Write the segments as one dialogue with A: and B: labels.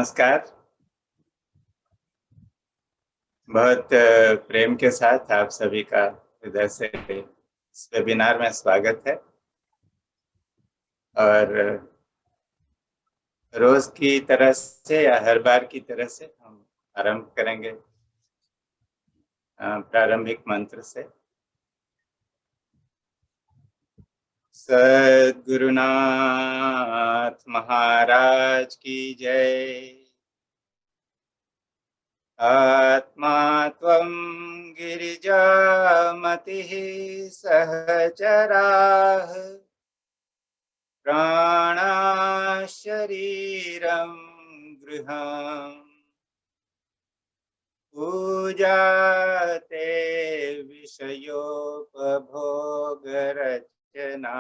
A: नमस्कार। बहुत प्रेम के साथ आप सभी का हृदय से इस वेबिनार में स्वागत है। और रोज की तरह से या हर बार की तरह से हम आरंभ करेंगे प्रारंभिक मंत्र से। सद्गुरुनाथ महाराज की जय। आत्मा त्वं गिरिजामतिः सहचराः प्राणाः शरीरं गृहम् पूजाते विषयोपभोगरचना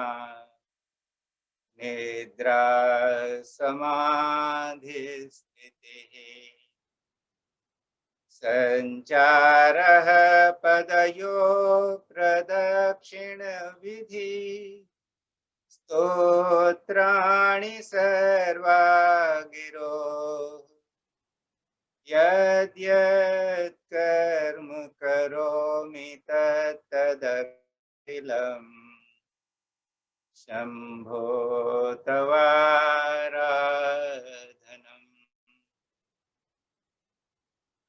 A: निद्रा समाधिस्थितिः संचारः पदयो प्रदक्षिणविधि स्तोत्राणि सर्वा गिरो यद्यत् कर्म करोमि तत्तदखिलम् शम्भो तवाराधनम्।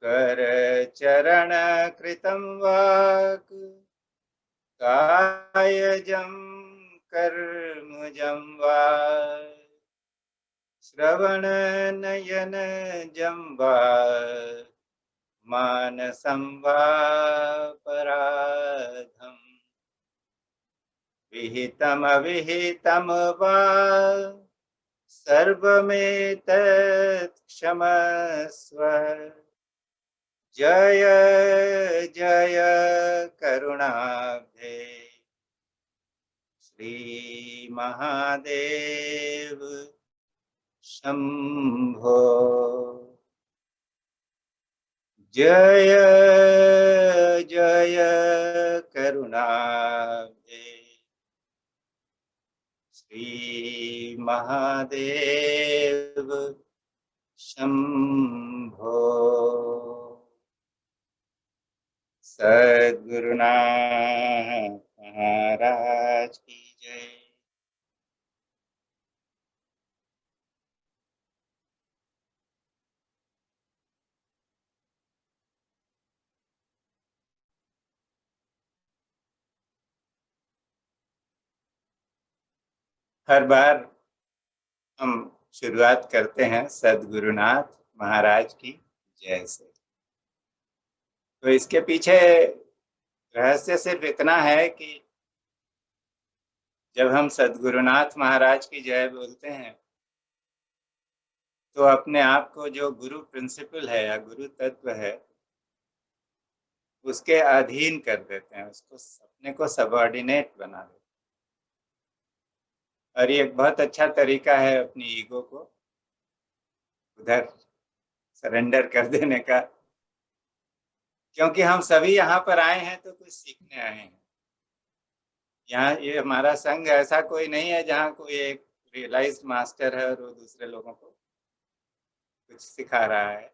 A: करचरणकृतं वाक् कायजं कर्मजं वा श्रवणनयनजं वा मानसं वा पराधम् विहितमविहितं वा सर्वमेतत् क्षमस्व। जय जय करुणाब्धे श्री महादेव शंभो। जय जय करुणाब्धे श्री महादेव शंभो। सद्गुरुनाथ महाराज की जय। हर बार हम शुरुआत करते हैं सद्गुरुनाथ महाराज की जय से। तो इसके पीछे रहस्य सिर्फ इतना है कि जब हम सद्गुरुनाथ महाराज की जय बोलते हैं तो अपने आप को जो गुरु प्रिंसिपल है या गुरु तत्व है उसके अधीन कर देते हैं, उसको अपने को सबऑर्डिनेट बना देते हैं। और ये एक बहुत अच्छा तरीका है अपनी ईगो को उधर सरेंडर कर देने का, क्योंकि हम सभी यहाँ पर आए हैं तो कुछ सीखने आए हैं। यहाँ ये हमारा संघ ऐसा कोई नहीं है जहाँ कोई एक रियलाइज्ड मास्टर है और वो दूसरे लोगों को कुछ सिखा रहा है।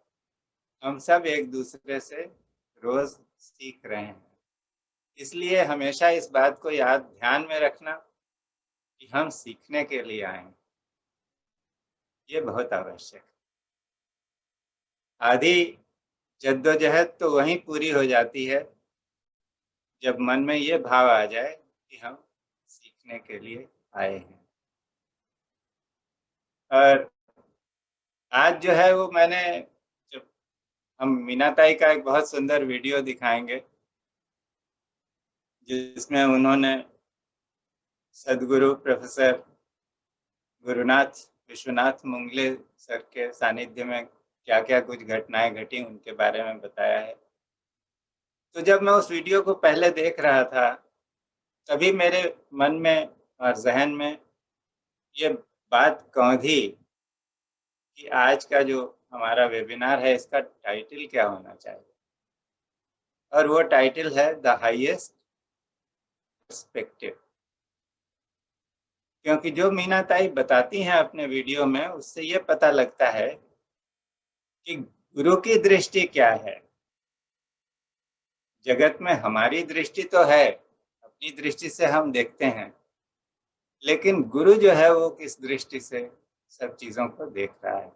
A: हम सब एक दूसरे से रोज सीख रहे हैं। इसलिए हमेशा इस बात को याद ध्यान में रखना कि हम सीखने के लिए आए हैं, ये बहुत आवश्यक है। आधी जद्दोजहद तो वहीं पूरी हो जाती है जब मन में ये भाव आ जाए कि हम सीखने के लिए आए हैं। और आज जो है वो मैंने जब हम मीनाताई का एक बहुत सुंदर वीडियो दिखाएंगे जिसमें उन्होंने सदगुरु प्रोफेसर गुरुनाथ विश्वनाथ मुंगले सर के सानिध्य में क्या क्या कुछ घटनाएं घटी उनके बारे में बताया है। तो जब मैं उस वीडियो को पहले देख रहा था तभी मेरे मन में और जहन में ये बात कौंधी कि आज का जो हमारा वेबिनार है इसका टाइटल क्या होना चाहिए। और वो टाइटल है द हाईएस्ट पर्सपेक्टिव। क्योंकि जो मीनाताई बताती हैं अपने वीडियो में उससे ये पता लगता है कि गुरु की दृष्टि क्या है। जगत में हमारी दृष्टि तो है, अपनी दृष्टि से हम देखते हैं, लेकिन गुरु जो है वो किस दृष्टि से सब चीजों को देख रहा है।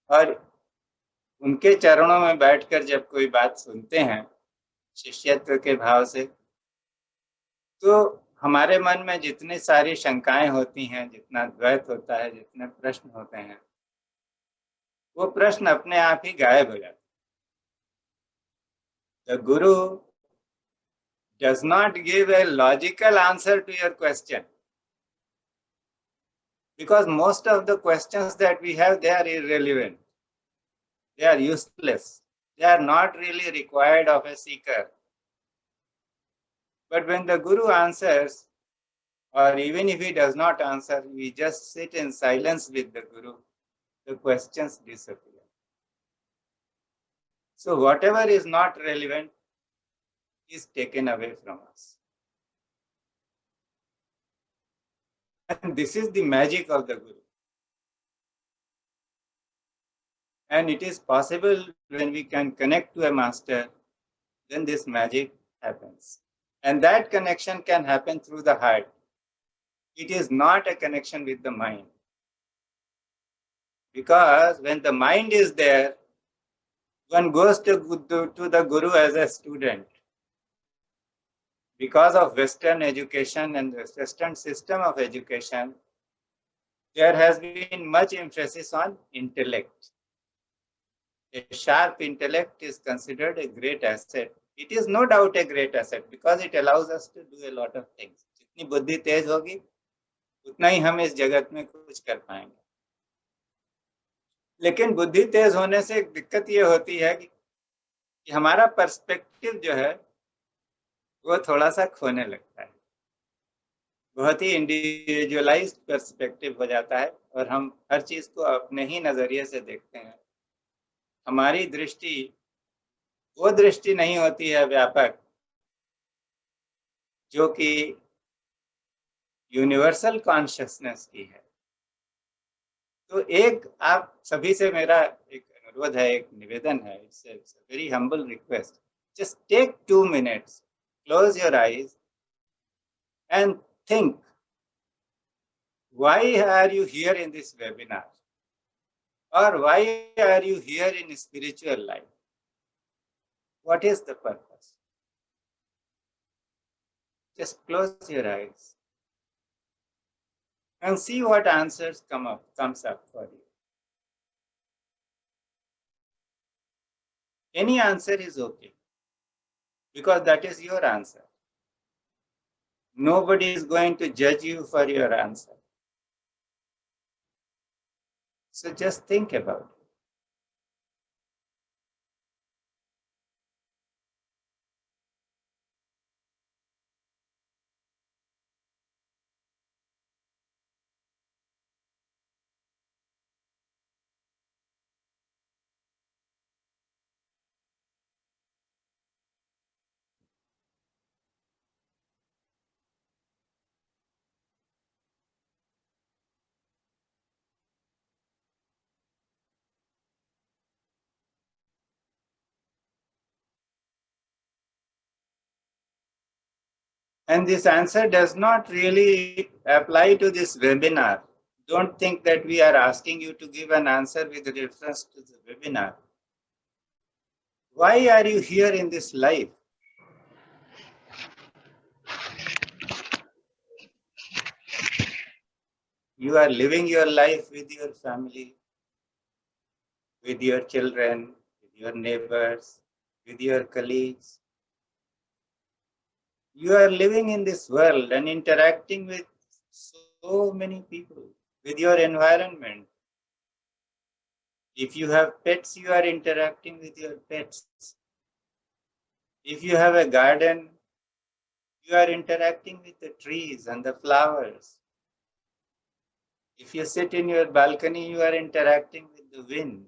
A: और उनके चरणों में बैठकर जब कोई बात सुनते हैं शिष्यत्व के भाव से, तो हमारे मन में जितनी सारी शंकाएं होती हैं, जितना द्वैत होता है, जितने प्रश्न होते हैं, वो प्रश्न अपने आप ही गायब हो जाते हैं। The Guru does not give a logical answer to your question, because most of the questions that we have, they are irrelevant, they are useless, they are not really required of a seeker. But when the guru answers, or even if he does not answer, we just sit in silence with the guru, the questions disappear. So whatever is not relevant is taken away from us. And this is the magic of the guru. And it is possible when we can connect to a master, then this magic happens. And that connection can happen through the heart. It is not a connection with the mind. Because when the mind is there, one goes to the guru as a student. Because of Western education and the Western system of education, there has been much emphasis on intellect. A sharp intellect is considered a great asset. It is no doubt a great asset because it allows us to do a lot of things. जितनी बुद्धि तेज होगी, उतना ही हम इस जगत में कुछ कर पाएंगे। लेकिन बुद्धि तेज होने से एक दिक्कत ये होती है कि हमारा पर्सपेक्टिव जो है वो थोड़ा सा खोने लगता है। बहुत ही इंडिविजुअलाइज्ड पर्सपेक्टिव हो जाता है और हम हर चीज को अपने ही नजरिए से देखते हैं। हमारी दृष्टि वो दृष्टि नहीं होती है व्यापक, जो कि यूनिवर्सल कॉन्शियसनेस की है। तो एक आप सभी से मेरा एक अनुरोध है, एक निवेदन है, it's a very humble request. Just take 2 minutes, close your eyes and think, why are you here in this webinar? Or why are you here in spiritual life? What is the purpose? Just close your eyes and see what answers comes up for you. Any answer is okay, because that is your answer. Nobody is going to judge you for your answer. So just think about it. And this answer does not really apply to this webinar. Don't think that we are asking you to give an answer with reference to the webinar. Why are you here in this life? You are living your life with your family, with your children, with your neighbors, with your colleagues. You are living in this world and interacting with so many people, with your environment. If you have pets, you are interacting with your pets. If you have a garden, you are interacting with the trees and the flowers. If you sit in your balcony, you are interacting with the wind.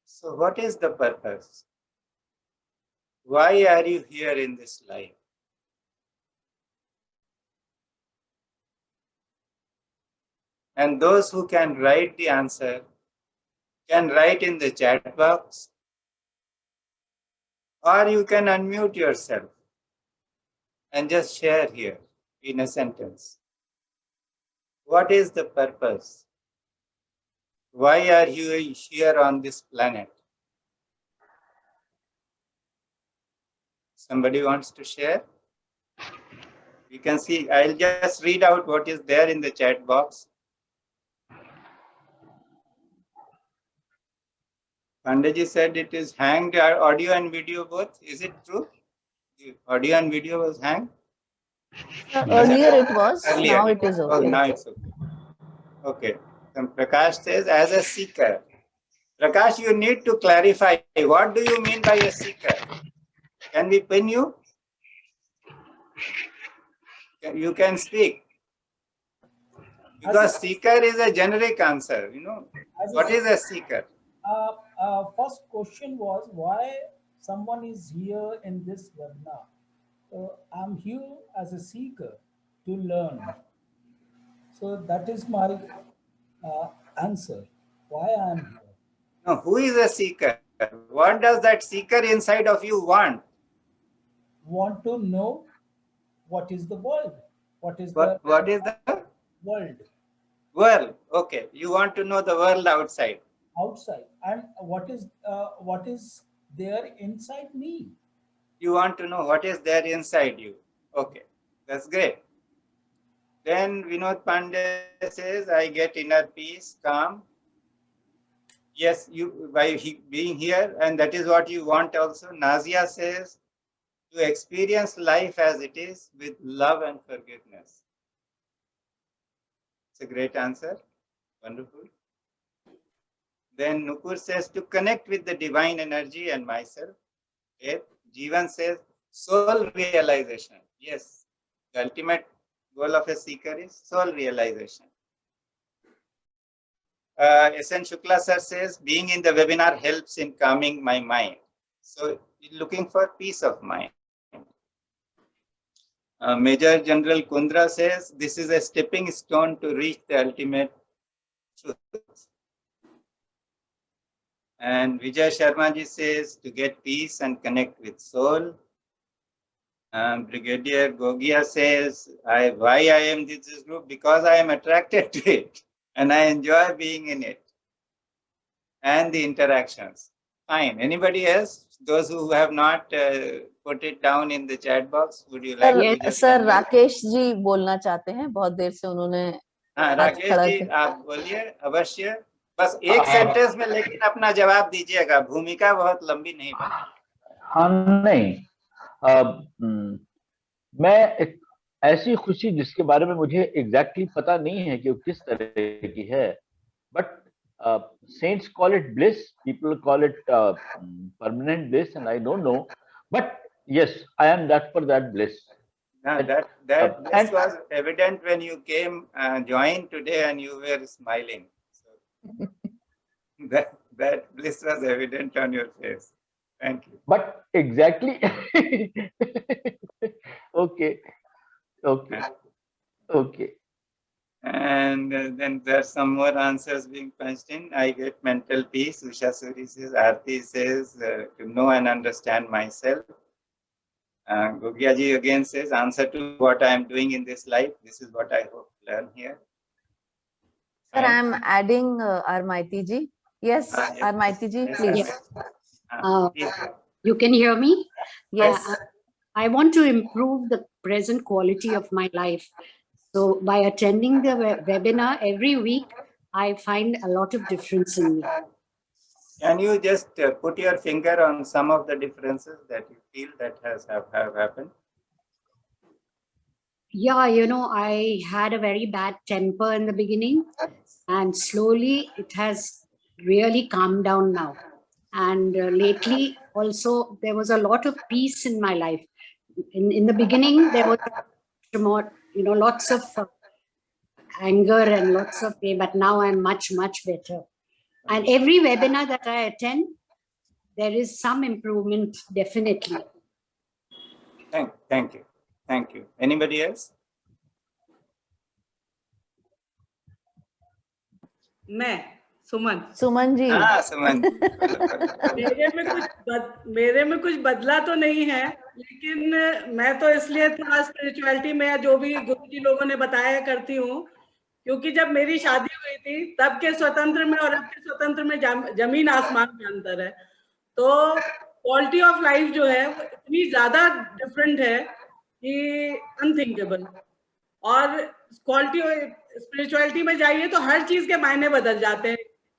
A: So what is the purpose? Why are you here in this life? And those who can write the answer can write in the chat box, or you can unmute yourself and just share here in a sentence. What is the purpose? Why are you here on this planet? Somebody wants to share? You can see, I'll just read out what is there in the chat box. Pandaji said it is hanged, audio and video both. Is it true? The audio and video was hanged?
B: Earlier it was,
A: Earlier.
B: now it is okay.
A: Oh, now it's okay. Okay. Then Prakash says, as a seeker. Prakash, you need to clarify. What do you mean by a seeker? Can we pin you? You can speak. Because seeker is a generic answer, you know. What is a seeker?
C: First question was why someone is here in this webinar. I'm here as a seeker to learn. So that is my answer. Why I am here.
A: No, who is a seeker? What does that seeker inside of you want?
C: Want to know what is the world? What is
A: the
C: world?
A: World. Okay, you want to know the world outside.
C: Outside, and what is there inside me?
A: You want to know what is there inside you. Okay, that's great. Then Vinod Pandey says, I get inner peace, calm. Yes, you by being here, and that is what you want also. Nazia says, to experience life as it is with love and forgiveness. It's a great answer. Wonderful. Then Nupur says, to connect with the divine energy and myself. Jeevan says, soul realization. Yes, the ultimate goal of a seeker is soul realization. SN Shukla sir says, being in the webinar helps in calming my mind. So, looking for peace of mind. Major General Kundra says, this is a stepping stone to reach the ultimate truth. And Vijay Sharma ji says, to get peace and connect with soul. Brigadier Gogia says, why I am in this group? Because I am attracted to it and I enjoy being in it and the interactions. Fine. Anybody else? Those who have not put it down in the chat box, would you like to just
B: sir Rakesh ji बोलना चाहते हैं, बहुत देर से उन्होंने
A: राकेश जी आप बोलिए अवश्य, बस एक सेंटेंस में, लेकिन अपना जवाब दीजिएगा, भूमिका बहुत लंबी नहीं बने।
D: हाँ नहीं, मैं एक ऐसी खुशी जिसके बारे में मुझे एग्जैक्टली पता नहीं है कि वो किस तरह की है, but saints call it bliss, people call it permanent bliss, and I don't know, but yes, I am that for that bliss.
A: That bliss was evident when you came joined today and you were smiling. So that bliss was evident on your face. Thank you.
D: But exactly. Okay.
A: And then there's some more answers being punched in. I get mental peace. Usha Suri says, Aarti says, to know and understand myself. Gogia ji again says, answer to what I am doing in this life. This is what I hope to learn here.
B: Sir, I am adding Armaiti ji. Yes, Armaiti ji, please.
E: You can hear me?
B: Yes.
E: I want to improve the present quality of my life. So by attending the webinar every week, I find a lot of difference in me.
A: Can you just put your finger on some of the differences that you feel that have happened?
E: Yeah, I had a very bad temper in the beginning, and slowly it has really calmed down now. And lately also there was a lot of peace in my life. In the beginning there was more, lots of anger and lots of pain, but now I'm much better. And every webinar that I attend, there is some improvement, definitely.
A: Thank you. Anybody else?
F: मैं सुमन
B: सुमन जी,
A: हाँ सुमन
F: मेरे में कुछ बदला तो नहीं है, लेकिन मैं तो इसलिए थोड़ा स्पिरिचुअलिटी में जो भी गुरुजी लोगों ने बताया करती हूँ, क्योंकि जब मेरी शादी हुई थी तब के स्वतंत्र में और अब के स्वतंत्र में जमीन आसमान का अंतर है। तो क्वालिटी ऑफ लाइफ जो है वो इतनी ज्यादा डिफरेंट है कि अनथिंकेबल। और क्वालिटी स्पिरिचुअलिटी में जाइए तो हर चीज के मायने बदल जाते हैं।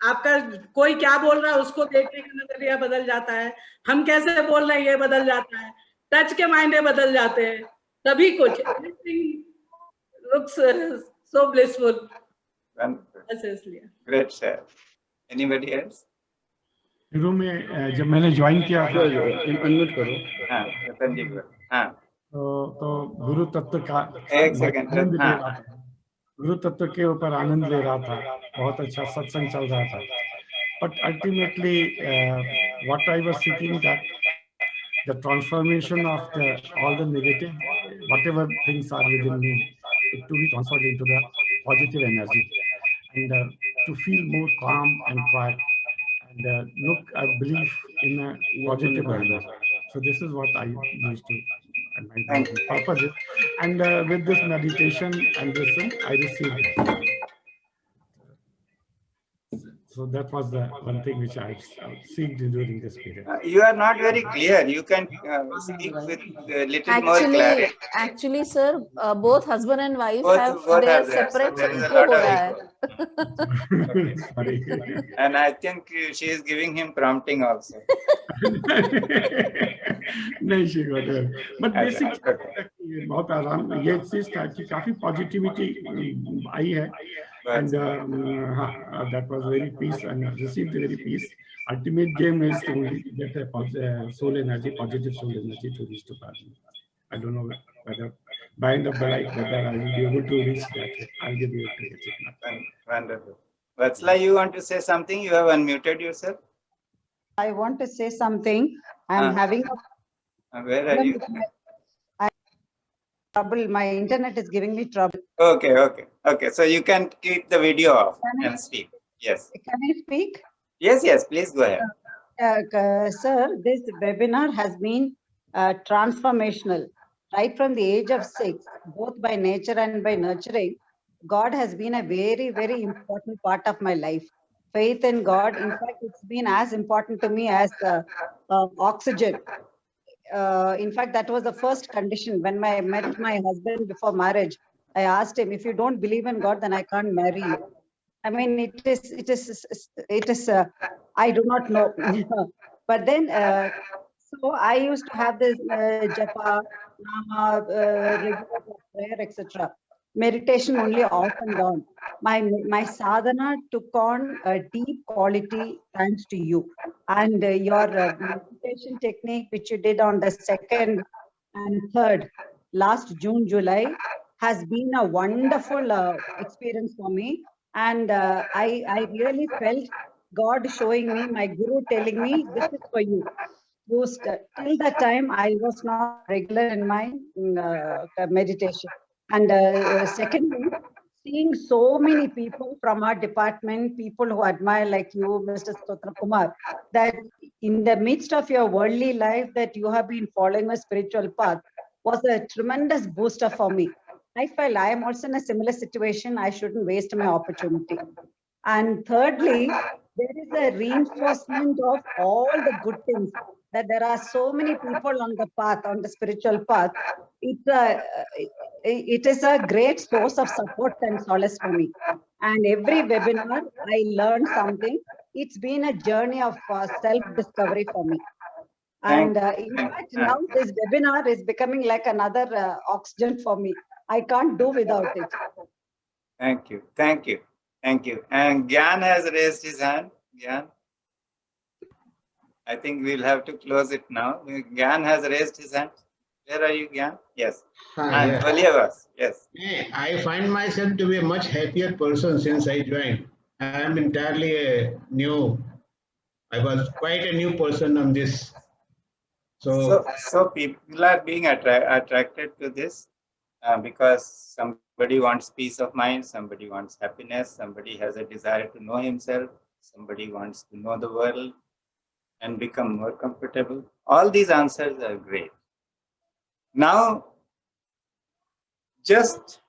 F: आपका कोई क्या बोल रहा है उसको देखने का नजरिया बदल जाता है, हम कैसे बोल रहे हैं ये बदल जाता है, टच के मायने बदल जाते हैं, सभी कुछ। Everything looks so blissful. इसलिए
A: ग्रेट सर। Anybody else?
G: शुरू में जब मैंने ज्वाइन किया था,
D: अनम्यूट करो।
A: हाँ रतन जी को। हाँ
G: तो गुरु तत्व का
A: एक सेकंड।
G: आनंद ले
A: हाँ
G: रहा था, गुरु तत्व के ऊपर आनंद ले रहा था, बहुत अच्छा सत्संग चल रहा था। But ultimately what I was seeking that the transformation of all the negative, whatever things are within me, it to be transferred into the positive energy, and to feel more calm and quiet, and look, I believe in a positive manner. So this is what I used to, my purpose is. And with this meditation and this, I received. So that was the one thing which I seeked during this period.
A: You are not very clear. You can speak with little more clarity.
B: Actually, sir, both husband and wife
A: Both
B: have
A: are
B: their
A: there. So
B: separate
A: there is a
B: ego
A: lot
B: हो
A: of
B: रहा है.
A: Okay.
G: Sorry.
A: And I think she is giving him prompting also.
G: नहीं she whatever. But
A: Okay.
G: basically बहुत आराम ये चीज था कि काफी पॉजिटिविटी आई है. And that was very peace, and received very peace. Ultimate game is to get a soul energy, positive soul energy to reach to Parliament. I don't know whether by end of the life whether I will be able to reach that. I'll be able to reach it.
A: Wonderful. Vatsala, you want to say something? You have unmuted yourself.
H: I want to say something. I'm having a
A: Where are you?
H: trouble. My internet is giving me trouble.
A: Okay. So you can keep the video off and speak. Yes.
H: Can I speak?
A: Yes. Please go ahead.
H: Sir, this webinar has been transformational. Right from the age of 6, both by nature and by nurturing, God has been a very, very important part of my life. Faith in God, in fact, it's been as important to me as oxygen. In fact, that was the first condition. When I met my husband before marriage, I asked him, if you don't believe in God, then I can't marry you. I mean, it is I do not know. But then, so I used to have this japa, nama, regular prayer, etc. Meditation only off and on. My sadhana took on a deep quality thanks to you. And your meditation technique, which you did on the 2nd and 3rd, last June, July, has been a wonderful experience for me. And I really felt God showing me, my guru telling me, this is for you. Till that time, I was not regular in my meditation. And secondly, seeing so many people from our department, people who admire like you, Mr. Stotra Kumar, that in the midst of your worldly life that you have been following a spiritual path was a tremendous booster for me. I felt I am also in a similar situation. I shouldn't waste my opportunity. And thirdly, there is a reinforcement of all the good things, that there are so many people on the path, on the spiritual path. It is a great source of support and solace for me. And every webinar, I learned something. It's been a journey of self-discovery for me. And in fact, now this webinar is becoming like another oxygen for me. I can't do without it.
A: Thank you. And Gyan has raised his hand. Gyan. I think we'll have to close it now. Gyan has raised his hand. Where are you, Gyan? Yes. And Valiavas. Yes.
I: I find myself to be a much happier person since I joined. I am entirely I was quite a new person on this. So
A: people are being attracted to this because some Somebody wants peace of mind, somebody wants happiness, somebody has a desire to know himself, somebody wants to know the world and become more comfortable. All these answers are great. Now, just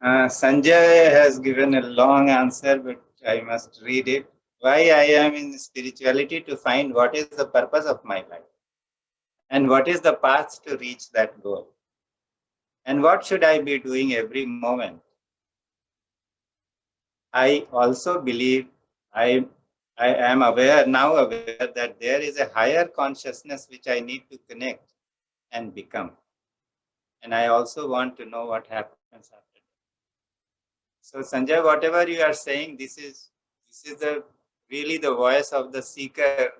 A: Sanjay has given a long answer, but I must read it. Why I am in spirituality? To find what is the purpose of my life and what is the path to reach that goal. And what should I be doing every moment? I also believe I am now aware that there is a higher consciousness which I need to connect and become. And I also want to know what happens after that. So Sanjay, whatever you are saying, this is really the voice of the seeker.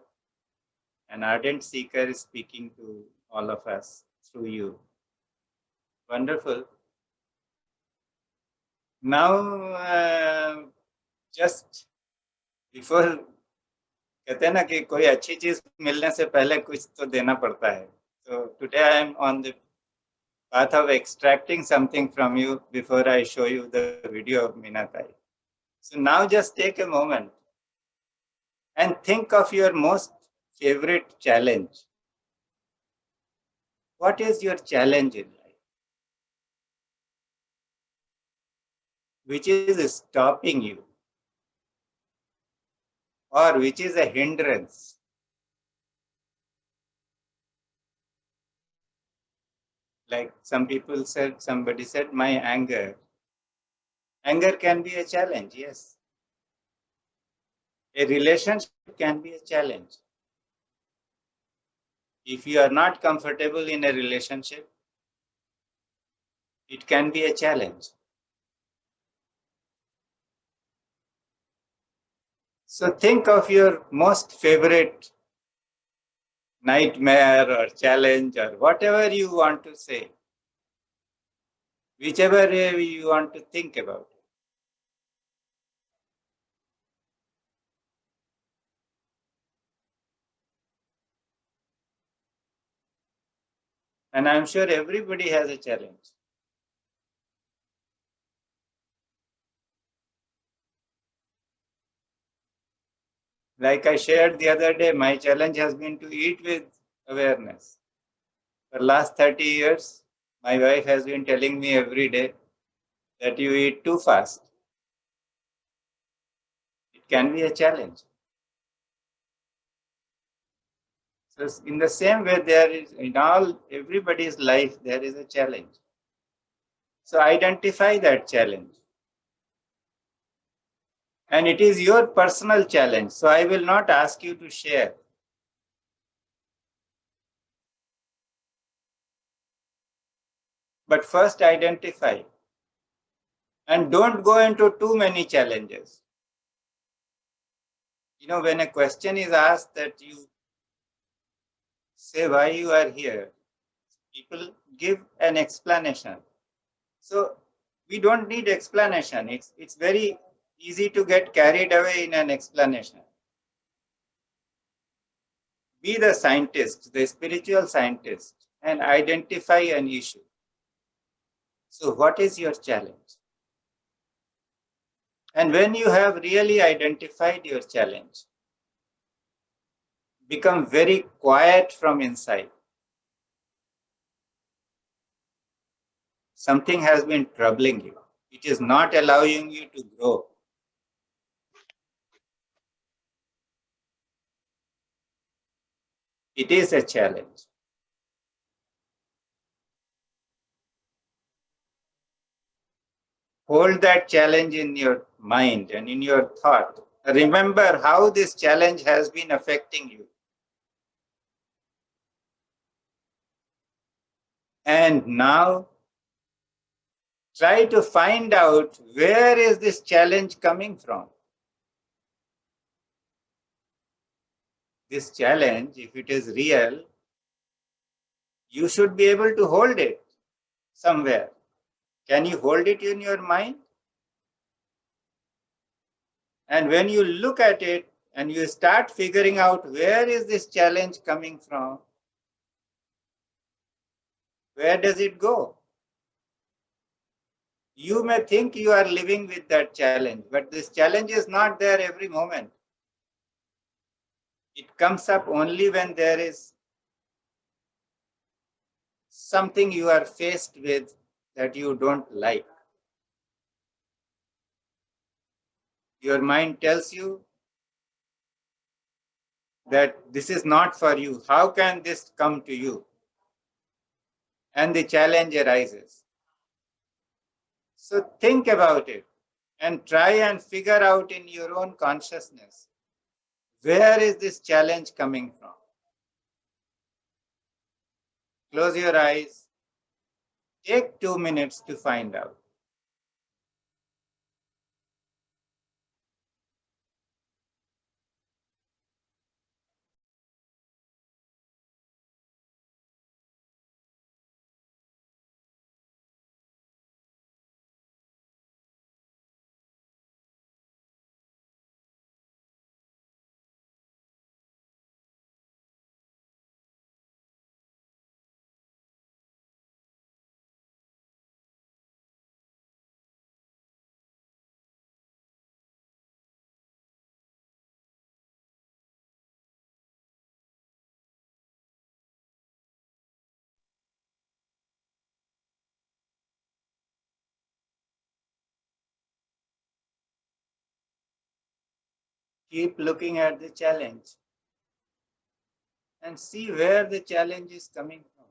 A: An ardent seeker is speaking to all of us through you. Wonderful. Now, just before, कहते हैं ना कि कोई अच्छी चीज मिलने से पहले कुछ तो देना पड़ता है. So today I am on the path of extracting something from you before I show you the video of Minatai. So now just take a moment and think of your most favorite challenge. What is your challenge in life? Which is stopping you? Or which is a hindrance? Like somebody said, my anger. Anger can be a challenge, yes. A relationship can be a challenge. If you are not comfortable in a relationship, it can be a challenge. So think of your most favorite nightmare or challenge or whatever you want to say, whichever way you want to think about it. And I'm sure everybody has a challenge. Like I shared the other day, my challenge has been to eat with awareness. For the last 30 years, my wife has been telling me every day that you eat too fast. It can be a challenge. So in the same way, there is in everybody's life, there is a challenge. So identify that challenge. And it is your personal challenge. So I will not ask you to share. But first identify. And don't go into too many challenges. You know, when a question is asked that you say why you are here, people give an explanation. So we don't need explanation. It's very easy to get carried away in an explanation. Be the scientist, the spiritual scientist, and identify an issue. So what is your challenge? And when you have really identified your challenge, become very quiet from inside. Something has been troubling you. It is not allowing you to grow. It is a challenge. Hold that challenge in your mind and in your thought. Remember how this challenge has been affecting you. And now, try to find out where is this challenge coming from. This challenge, if it is real, you should be able to hold it somewhere. Can you hold it in your mind? And when you look at it and you start figuring out where is this challenge coming from, where does it go? You may think you are living with that challenge, but this challenge is not there every moment. It comes up only when there is something you are faced with that you don't like. Your mind tells you that this is not for you. How can this come to you? And the challenge arises. So think about it and try and figure out in your own consciousness, where is this challenge coming from? Close your eyes. Take 2 minutes to find out. Keep looking at the challenge and see where the challenge is coming from.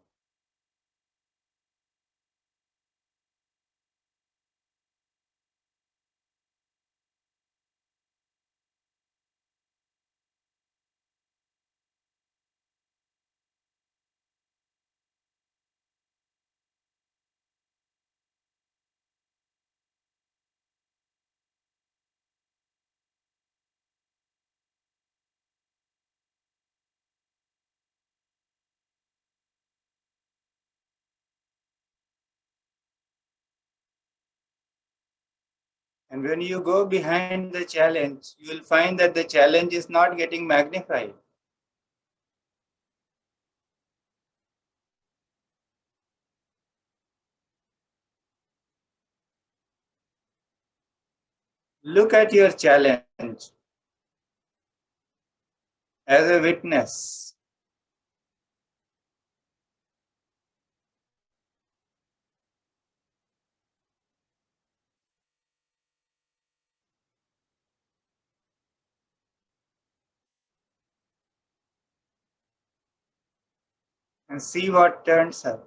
A: And when you go behind the challenge, you will find that the challenge is not getting magnified. Look at your challenge as a witness. And see what turns up.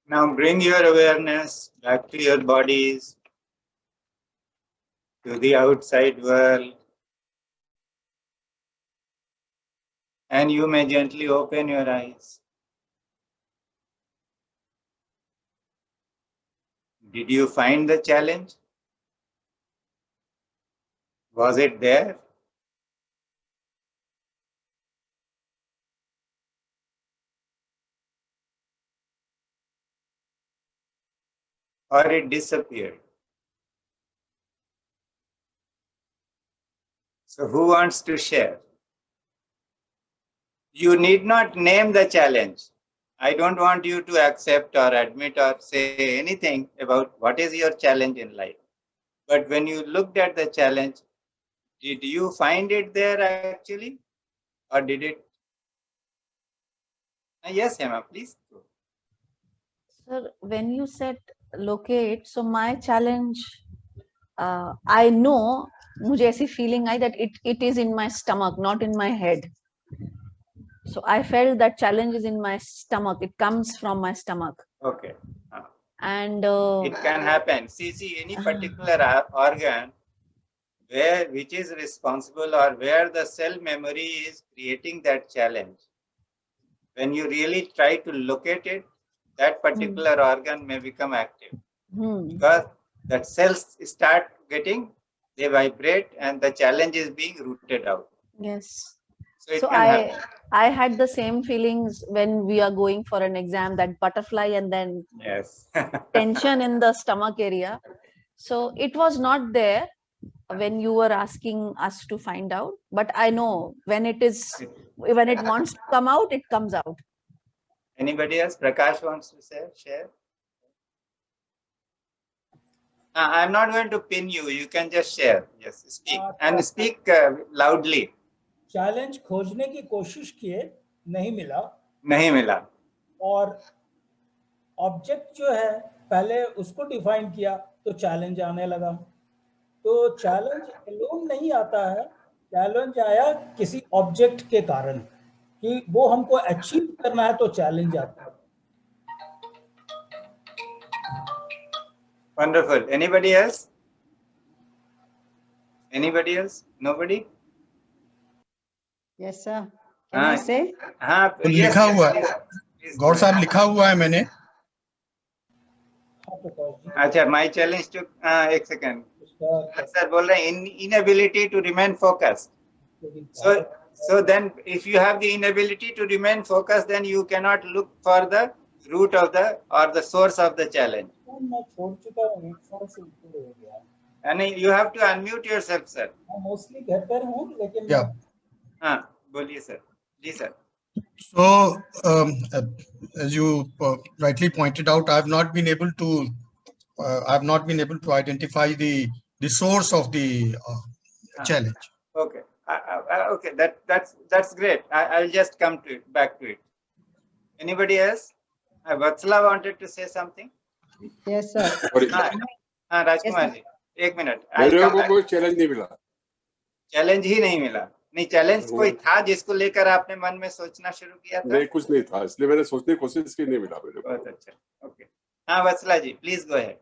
A: Now bring your awareness back to your bodies, to the outside world. And you may gently open your eyes. Did you find the challenge? Was it there? Or it disappeared? So who wants to share? You need not name the challenge. I don't want you to accept or admit or say anything about what is your challenge in life. But when you looked at the challenge, did you find it there actually? Or did it? Yes, Emma, please.
B: Sir, when you said locate, so my challenge, I know, मुझे ऐसी feeling I that it is in my stomach, not in my head. So I felt that challenge is in my stomach. It comes from my stomach.
A: Okay.
B: And
A: it can happen. See, any particular organ which is responsible or where the cell memory is creating that challenge. When you really try to locate it, that particular organ may become active. Because that cells start getting, they vibrate, and the challenge is being rooted out.
B: Yes.
A: So it
B: So
A: can happen.
B: I had the same feelings when we are going for an exam, that butterfly and then
A: Yes.
B: tension in the stomach area. So it was not there when you were asking us to find out, but I know when it wants to come out, it comes out.
A: Anybody else? Prakash wants to share? I'm not going to pin you. You can just share. Yes, speak. And speak loudly.
C: Challenge खोजने की कोशिश किए, नहीं मिला.
A: नहीं मिला.
C: और object जो है पहले उसको डिफाइन किया तो चैलेंज आने लगा. तो चैलेंज एलोन नहीं आता है, चैलेंज आया किसी ऑब्जेक्ट के कारण कि वो हमको अचीव करना है तो चैलेंज आता है.
A: Wonderful. Anybody else? Anybody else? Nobody?
H: Yes, sir. Can I say?
A: हाँ.
J: लिखा हुआ है, गौर साहब लिखा हुआ है मैंने.
A: अच्छा, my challenge to एक second. Sir बोल रहे हैं inability to remain focused. So then if you have the inability to remain focused, then you cannot look for the root of the source of the challenge.
C: मैं छोड़ चुका हूँ, एक साल से ऊपर हो गया.
A: And you have to unmute yourself, sir.
C: मैं मोस्टली घर पर हूँ, लेकिन
J: Yeah.
A: हाँ, बोलिए सर. जी sir.
J: So, as you rightly pointed out, I have not been able to identify the source of the challenge.
A: Okay. Okay. That's great. I'll just come to it. Back to it. Anybody else? Vatsala wanted to say something.
H: Yes, sir.
A: हाँ, राजकुमार जी, एक minute.
K: मेरे को कोई challenge नहीं मिला.
A: Challenge ही नहीं मिला. नहीं, चैलेंज कोई था जिसको लेकर आपने मन में सोचना शुरू किया था?
K: नहीं, कुछ नहीं था, इसलिए मैंने सोचने की कोशिश की, नहीं मिला मेरे को.
A: बहुत अच्छा. ओके. हाँ, Vatsala ji, please go ahead.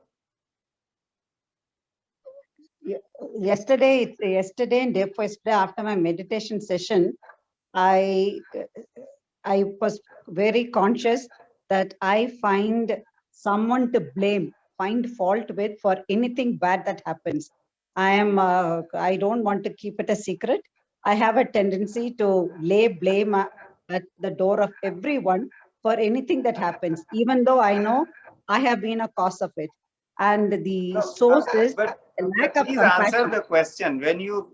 H: Yesterday and day before yesterday, after my meditation session, I was very conscious that I find someone to blame, find fault with for anything bad that happens. I don't want to keep it a secret. I have a tendency to lay blame at the door of everyone for anything that happens, even though I know I have been a cause of it. And the source is a lack of
A: please
H: compassion.
A: answer the question. When you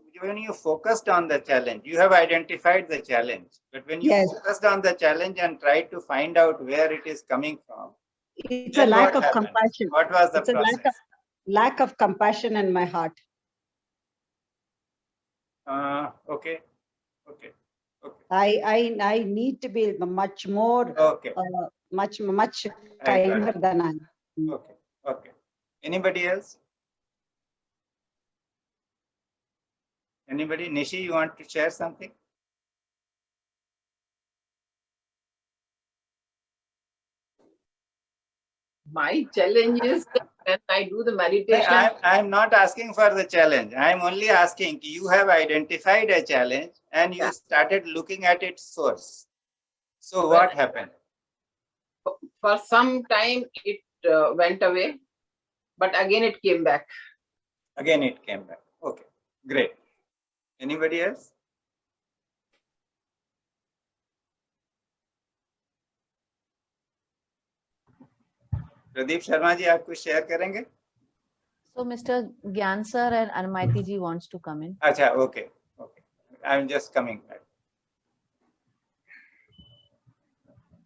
A: focused on the challenge, you have identified the challenge. But when you
H: Yes.
A: focused on the challenge and tried to find out where it is coming from,
H: It's a
A: then
H: lack
A: what
H: of
A: happened?
H: compassion.
A: What was the
H: It's a
A: process?
H: lack of compassion in my heart.
A: Okay.
H: I need to be much more,
A: Okay.
H: much
A: I got
H: kinder
A: it.
H: than I am.
A: Okay. Anybody else? Anybody? Nishi, you want to share something?
L: My challenge is that when I do the meditation,
A: I'm not asking for the challenge. I'm only asking, you have identified a challenge and you started looking at its source. So what happened?
L: for some time it went away, but again it came back.
A: Again, it came back. Okay, great. Anybody else? Pradeep Sharma ji, आप कुछ share करेंगे?
B: So Mr. Gyan sir and Anmaiti ji wants to come in.
A: अच्छा, okay. I'm just coming back.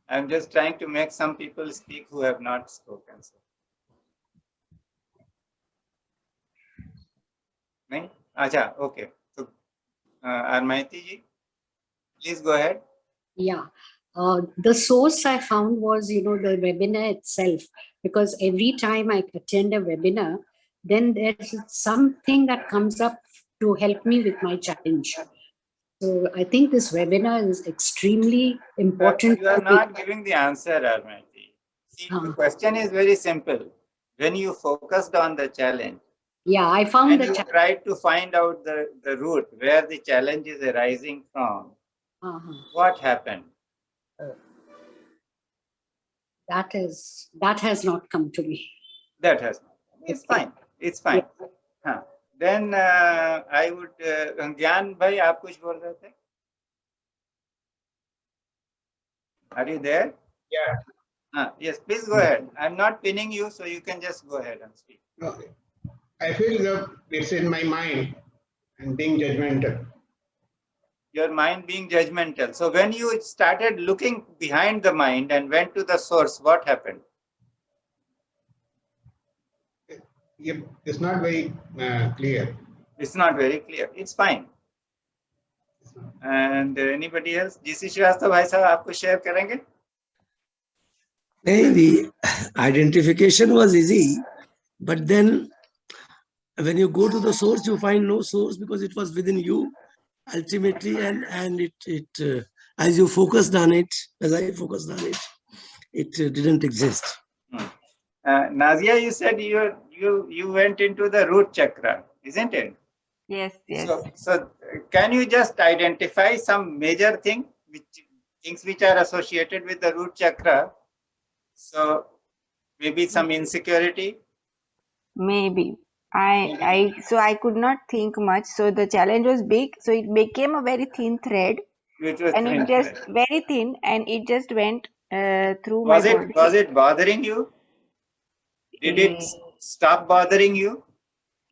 A: I'm just trying to make some people speak who have not spoken. नहीं? अच्छा, okay. So, Anmaiti ji, please go ahead.
E: Yeah. The source I found was, the webinar itself, because every time I attend a webinar, then there's something that comes up to help me with my challenge. So I think this webinar is extremely important.
A: You are not giving the answer, Anmaiti. See, the question is very simple. When you focused on the challenge,
E: yeah, I found
A: and
E: the
A: you tried to find out the root where the challenge is arising from, what happened?
E: That has not come to me.
A: That has not. It's fine. it's fine. हाँ, then I would ज्ञान भाई आप कुछ बोल रहे थे? Are you there?
I: Yeah.
A: Yes, please go ahead. I'm not pinning you, so you can just go ahead and speak.
I: Okay. I feel that it's in my mind and being judgmental.
A: Your mind being judgmental. So when you started looking behind the mind and went to the source, what happened?
I: It's not very clear.
A: It's not very clear. It's fine. And anybody else? GC Srivastava भाई साहब आपको share करेंगे?
M: The identification was easy, but then when you go to the source, you find no source because it was within you ultimately, and it as you focused on it, as I focused on it, it didn't exist.
A: Nazia, you said you went into the root chakra, isn't it?
N: Yes, yes.
A: So can you just identify some major things which are associated with the root chakra? So maybe some insecurity.
N: Maybe. So I could not think much. So the challenge was big. So it became a very thin thread, and it just very thin, and it just went through my body.
A: Was it bothering you? Did it stop bothering you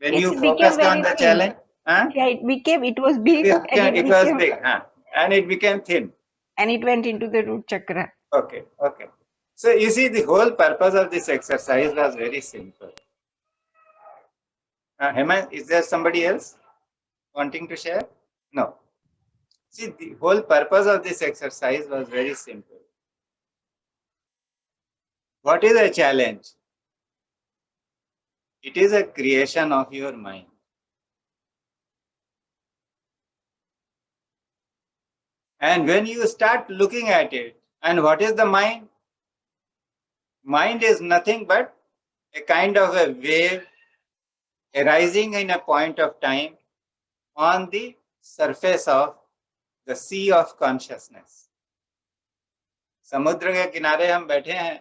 A: when you focused on the challenge? Huh?
N: Yeah, it was big.
A: It was big, and it became thin.
N: And it went into the root chakra.
A: Okay. So you see, the whole purpose of this exercise was very simple. Hema, is there somebody else wanting to share? No. See, the whole purpose of this exercise was very simple. What is a challenge? It is a creation of your mind. And when you start looking at it, and what is the mind? Mind is nothing but a kind of a wave arising in a point of time on the surface of the sea of consciousness. समुद्र के किनारे हम बैठे हैं,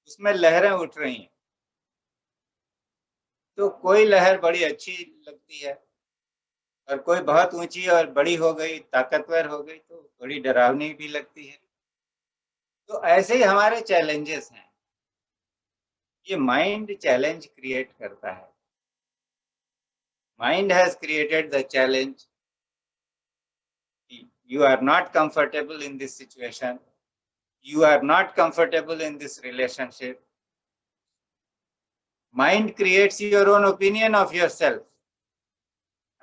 A: उसमें लहरें उठ रही हैं. तो कोई लहर बड़ी अच्छी लगती है और कोई बहुत ऊंची और बड़ी हो गई, ताकतवर हो गई तो बड़ी डरावनी भी लगती है. तो ऐसे ही हमारे चैलेंजेस हैं. ये माइंड चैलेंज क्रिएट करता है. Mind has created the challenge. You are not comfortable in this situation. You are not comfortable in this relationship. Mind creates your own opinion of yourself.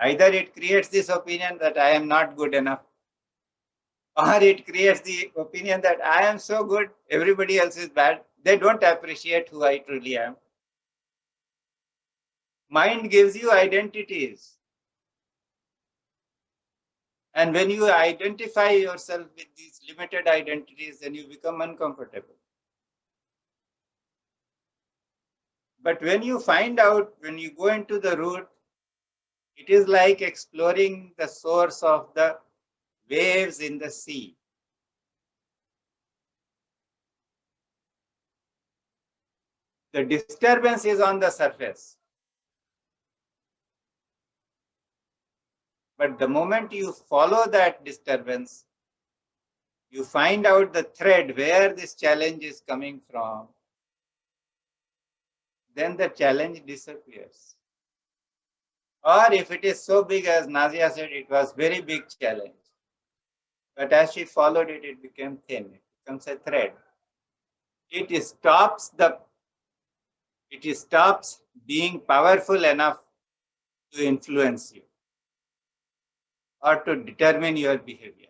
A: Either it creates this opinion that I am not good enough, or it creates the opinion that I am so good, everybody else is bad. They don't appreciate who I truly am. Mind gives you identities. And when you identify yourself with these limited identities, then you become uncomfortable. But when you find out, when you go into the root, it is like exploring the source of the waves in the sea. The disturbance is on the surface. But the moment you follow that disturbance, you find out the thread where this challenge is coming from, then the challenge disappears. Or if it is so big, as Nazia said, it was very big challenge. But as she followed it, it became thin. It becomes a thread. It stops being powerful enough to influence you or to determine your behavior.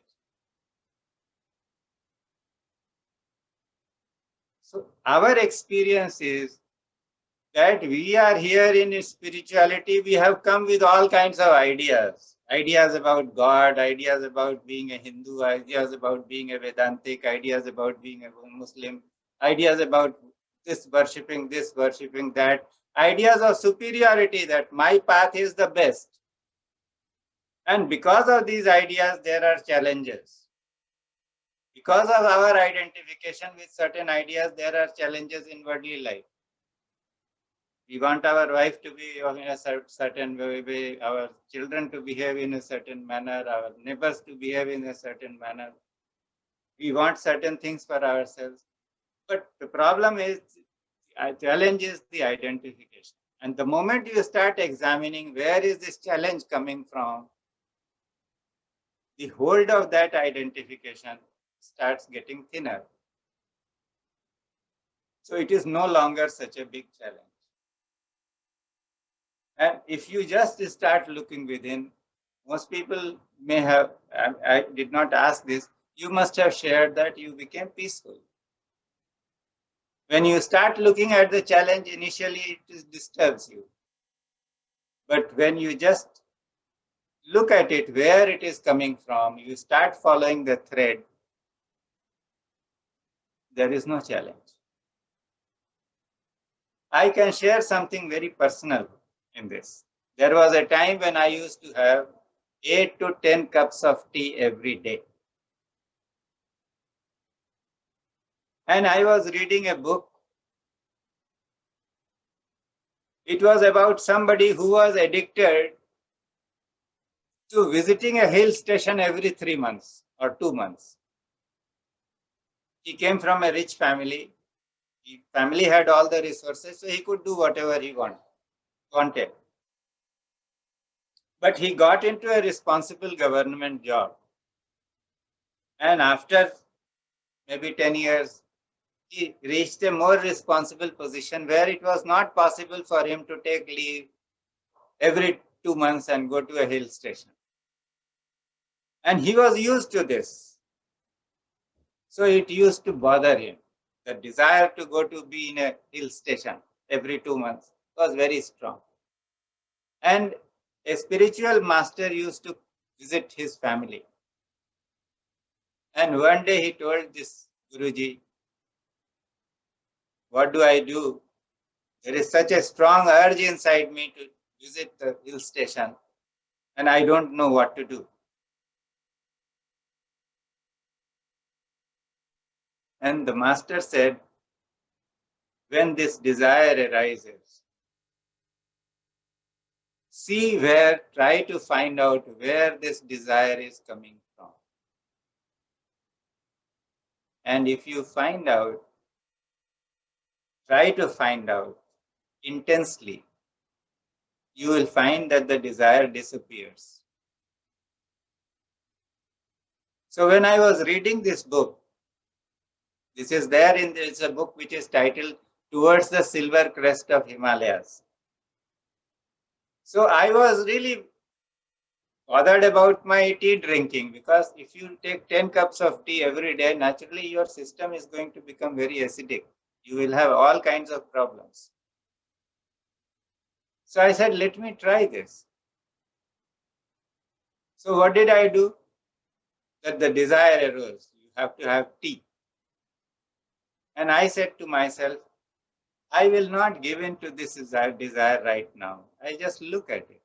A: So our experience is that we are here in spirituality. We have come with all kinds of ideas. Ideas about God, ideas about being a Hindu, ideas about being a Vedantic, ideas about being a Muslim, ideas about this, worshipping that, ideas of superiority, that my path is the best. And because of these ideas, there are challenges. Because of our identification with certain ideas, there are challenges in worldly life. We want our wife to be in a certain way, our children to behave in a certain manner, our neighbors to behave in a certain manner. We want certain things for ourselves. But the problem is, challenge is the identification. And the moment you start examining where is this challenge coming from, the hold of that identification starts getting thinner. So it is no longer such a big challenge. And if you just start looking within, most people may have, I did not ask this, you must have shared that you became peaceful. When you start looking at the challenge, initially it disturbs you. But when you just look at it, where it is coming from, you start following the thread, there is no challenge. I can share something very personal in this. There was a time when I used to have 8 to 10 cups of tea every day. And I was reading a book. It was about somebody who was addicted to visiting a hill station every 3 months or 2 months. He came from a rich family. His family had all the resources, so he could do whatever he wanted. But he got into a responsible government job. And after maybe 10 years, he reached a more responsible position where it was not possible for him to take leave every 2 months and go to a hill station. And he was used to this. So it used to bother him. The desire to go to be in a hill station every 2 months was very strong. And a spiritual master used to visit his family. And one day he told this Guruji, what do I do? There is such a strong urge inside me to visit the hill station, and I don't know what to do. And the master said, when this desire arises, try to find out where this desire is coming from. And if you find out, try to find out intensely, you will find that the desire disappears. So when I was reading this book, this is there it's a book which is titled Towards the Silver Crest of Himalayas. So I was really bothered about my tea drinking, because if you take 10 cups of tea every day, naturally your system is going to become very acidic. You will have all kinds of problems. So I said, let me try this. So what did I do? That the desire arose. You have to have tea. And I said to myself, I will not give in to this desire right now. I just look at it.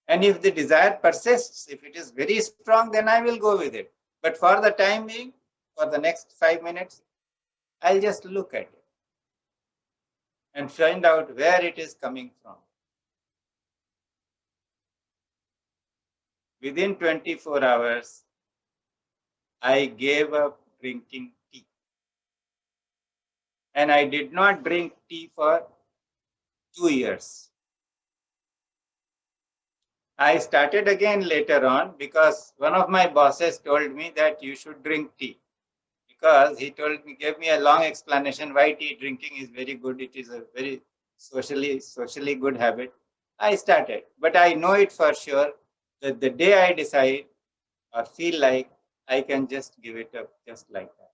A: And if the desire persists, if it is very strong, then I will go with it. But for the time being, for the next 5 minutes, I'll just look at it and find out where it is coming from. Within 24 hours, I gave up drinking tea. And I did not drink tea for 2 years. I started again later on because one of my bosses told me that you should drink tea. Because he gave me a long explanation why tea drinking is very good. It is a very socially good habit. I started, but I know it for sure that the day I decide or feel like, I can just give it up just like that.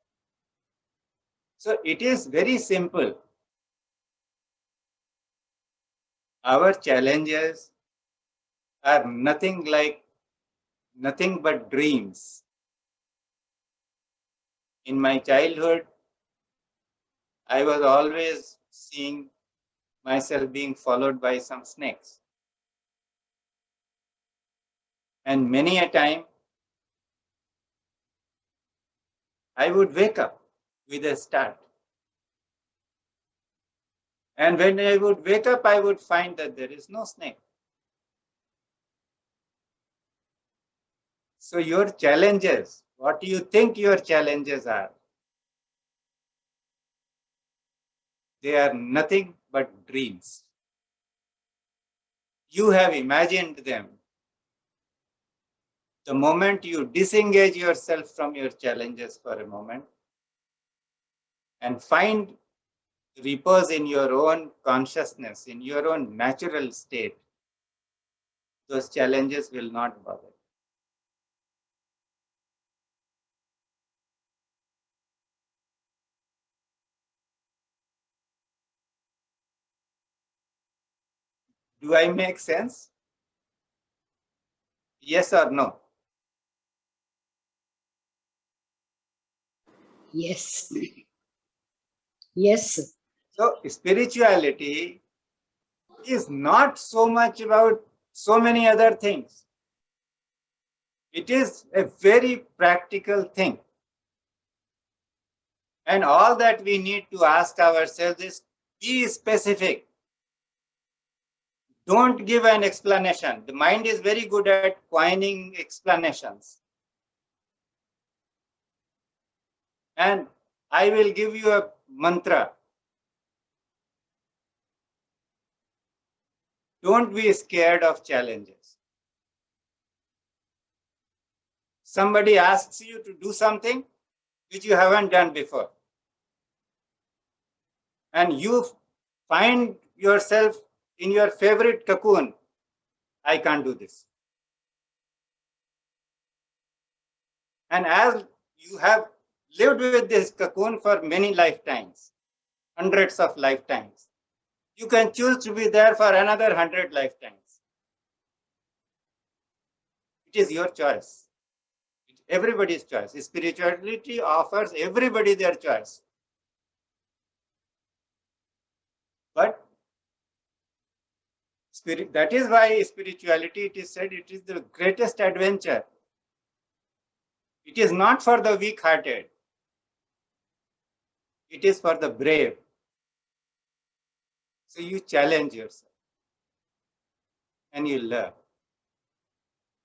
A: So it is very simple. Our challenges are nothing but dreams. In my childhood, I was always seeing myself being followed by some snakes. And many a time, I would wake up with a start. And when I would wake up, I would find that there is no snake. So your challenges, what do you think your challenges are? They are nothing but dreams. You have imagined them. The moment you disengage yourself from your challenges for a moment and find repose in your own consciousness, in your own natural state, those challenges will not bother. Do I make sense? Yes or no?
E: Yes. Yes.
A: So spirituality is not so much about so many other things. It is a very practical thing. And all that we need to ask ourselves is be specific. Don't give an explanation. The mind is very good at coining explanations. And I will give you a mantra. Don't be scared of challenges. Somebody asks you to do something which you haven't done before. And you find yourself in your favorite cocoon. I can't do this. And as you have lived with this cocoon for many lifetimes, hundreds of lifetimes, you can choose to be there for another 100 lifetimes. It is your choice. It's everybody's choice. Spirituality offers everybody their choice. But that is why spirituality, it is said, it is the greatest adventure. It is not for the weak-hearted. It is for the brave. So you challenge yourself and you learn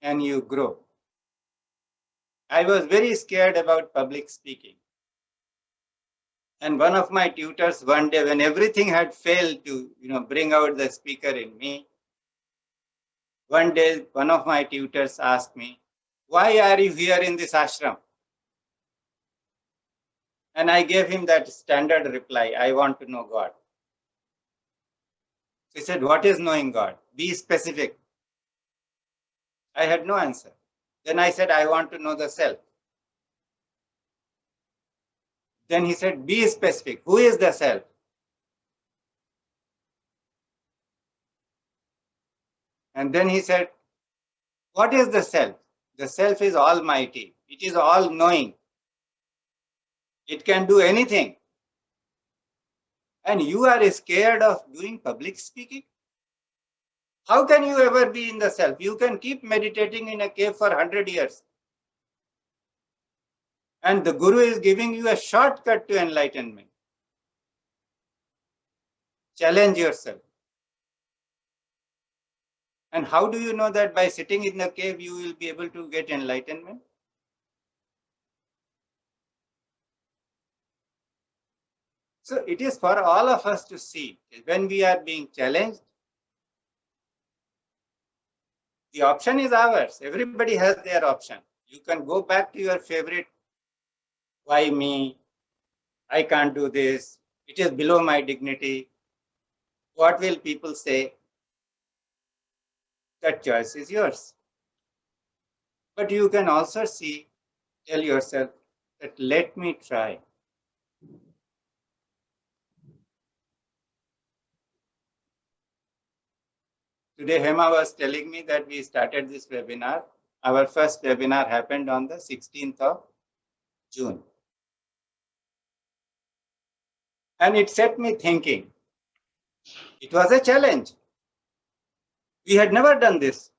A: and you grow. I was very scared about public speaking. And one of my tutors one day, when everything had failed to bring out the speaker in me, one day one of my tutors asked me, "Why are you here in this ashram?" And I gave him that standard reply, "I want to know God." He said, "What is knowing God? Be specific." I had no answer. Then I said, "I want to know the self." Then he said, "Be specific. Who is the self?" And then he said, "What is the self?" The self is almighty. It is all knowing. It can do anything. And you are scared of doing public speaking? How can you ever be in the self? You can keep meditating in a cave for 100 years. And the Guru is giving you a shortcut to enlightenment. Challenge yourself. And how do you know that by sitting in the cave you will be able to get enlightenment? So it is for all of us to see when we are being challenged. The option is ours. Everybody has their option. You can go back to your favorite, "Why me? I can't do this. It is below my dignity. What will people say?" That choice is yours. But you can also tell yourself that let me try. Today, Hema was telling me that we started this webinar. Our first webinar happened on the 16th of June. And it set me thinking. It was a challenge. We had never done this.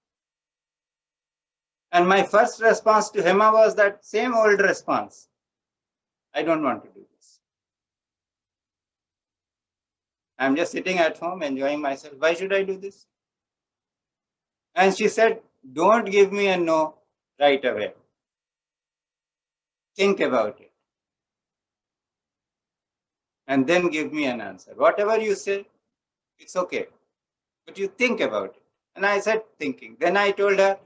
A: And my first response to Hema was that same old response. I don't want to do this. I'm just sitting at home enjoying myself. Why should I do this? And she said, don't give me a no right away. Think about it. And then give me an answer. Whatever you say, it's okay. But you think about it. And I said, thinking. Then I told her,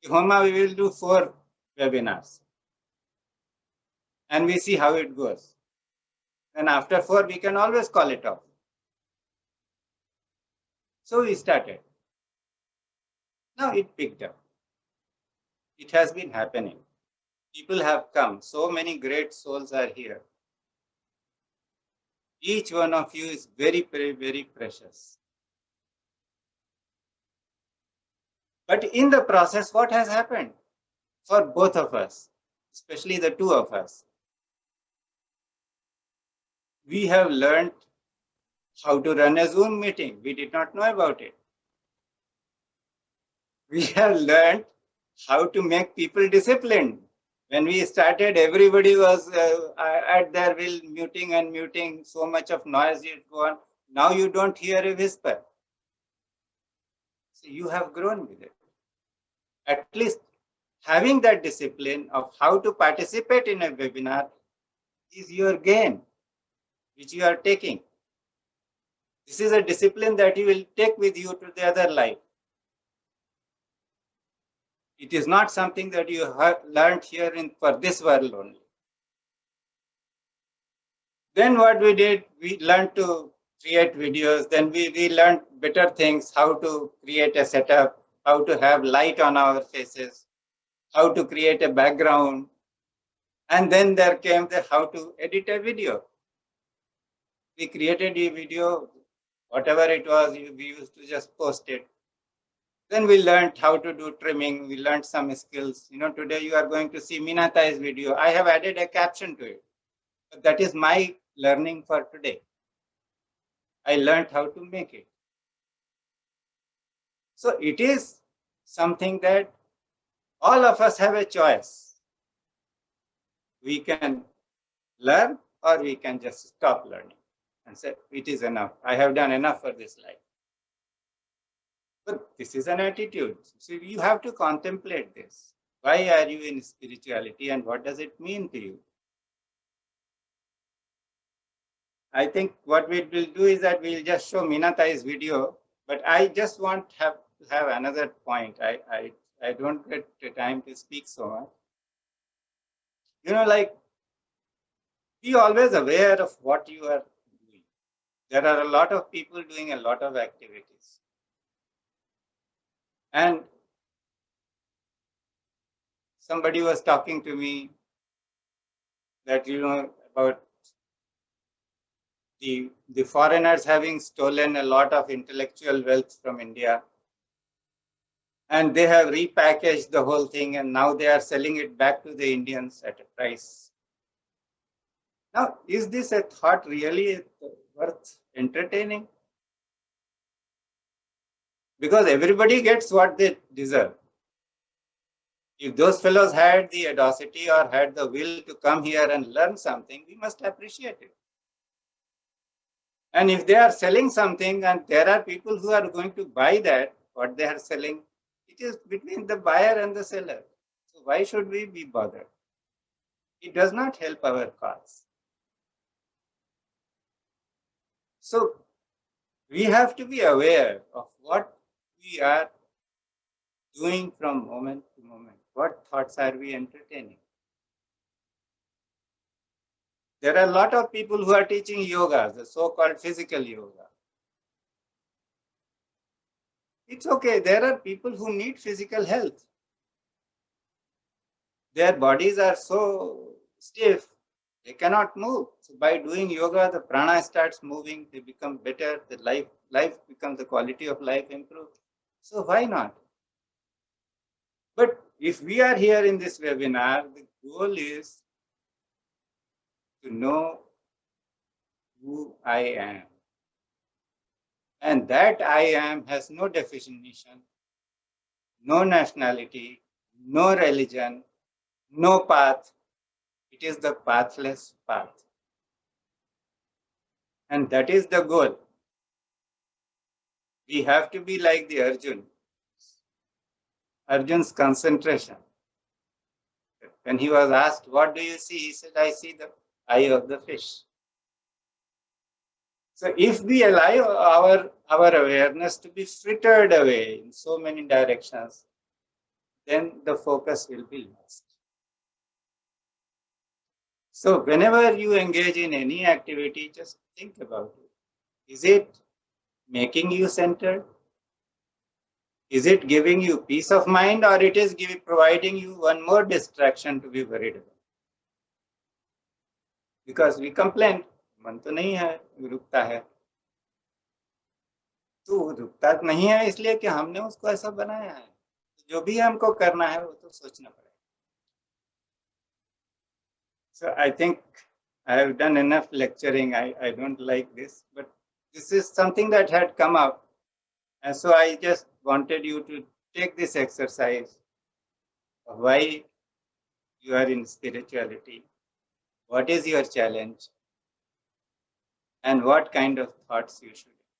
A: Homa, we will do 4 webinars. And we see how it goes. And after 4, we can always call it off. So we started. Now it picked up. It has been happening. People have come. So many great souls are here. Each one of you is very, very, very precious. But in the process, what has happened for both of us, especially the 2 of us? We have learned how to run a Zoom meeting. We did not know about it. We have learned how to make people disciplined. When we started, everybody was at their will, muting, so much of noise is going on. Now you don't hear a whisper. So you have grown with it. At least having that discipline of how to participate in a webinar is your gain, which you are taking. This is a discipline that you will take with you to the other life. It is not something that you have learned here for this world only. Then what we did, we learned to create videos. Then we learned better things, how to create a setup, how to have light on our faces, how to create a background. And then there came the how to edit a video. We created a video, whatever it was, we used to just post it. Then we learned how to do trimming. We learned some skills. Today you are going to see Minatai's video. I have added a caption to it. But that is my learning for today. I learned how to make it. So it is something that all of us have a choice. We can learn or we can just stop learning and say, it is enough. I have done enough for this life. But this is an attitude. So you have to contemplate this. Why are you in spirituality and what does it mean to you? I think what we will do is that we'll just show Minatai's video, but I just want to have another point. I don't get the time to speak so much. Like, be always aware of what you are doing. There are a lot of people doing a lot of activities. And somebody was talking to me that, about the foreigners having stolen a lot of intellectual wealth from India. And they have repackaged the whole thing and now they are selling it back to the Indians at a price. Now, is this a thought really worth entertaining? Because everybody gets what they deserve. If those fellows had the audacity or had the will to come here and learn something, we must appreciate it. And if they are selling something and there are people who are going to buy that, what they are selling, it is between the buyer and the seller. So why should we be bothered? It does not help our cause. So we have to be aware of what we are doing from moment to moment. What thoughts are we entertaining? There are a lot of people who are teaching yoga, the so-called physical yoga. It's okay. There are people who need physical health. Their bodies are so stiff, they cannot move. So by doing yoga, the prana starts moving, they become better, the life becomes, the quality of life improves. So why not? But if we are here in this webinar, the goal is to know who I am. And that I am has no definition, no nationality, no religion, no path. It is the pathless path. And that is the goal. We have to be like the Arjun. Arjun's concentration. When he was asked, what do you see? He said, I see the eye of the fish. So if we allow our awareness to be frittered away in so many directions, then the focus will be lost. So whenever you engage in any activity, just think about it. Is it making you centered? Is it giving you peace of mind, or it is providing you one more distraction to be worried about? Because we complain, मन तो नहीं है, रुकता है. तो रुकता नहीं है इसलिए कि हमने उसको ऐसा बनाया है. जो भी हमको करना है वो तो सोचना पड़ेगा. So I think I have done enough lecturing. I don't like this, but this is something that had come up. And so I just wanted you to take this exercise of why you are in spirituality, what is your challenge, and what kind of thoughts you should have.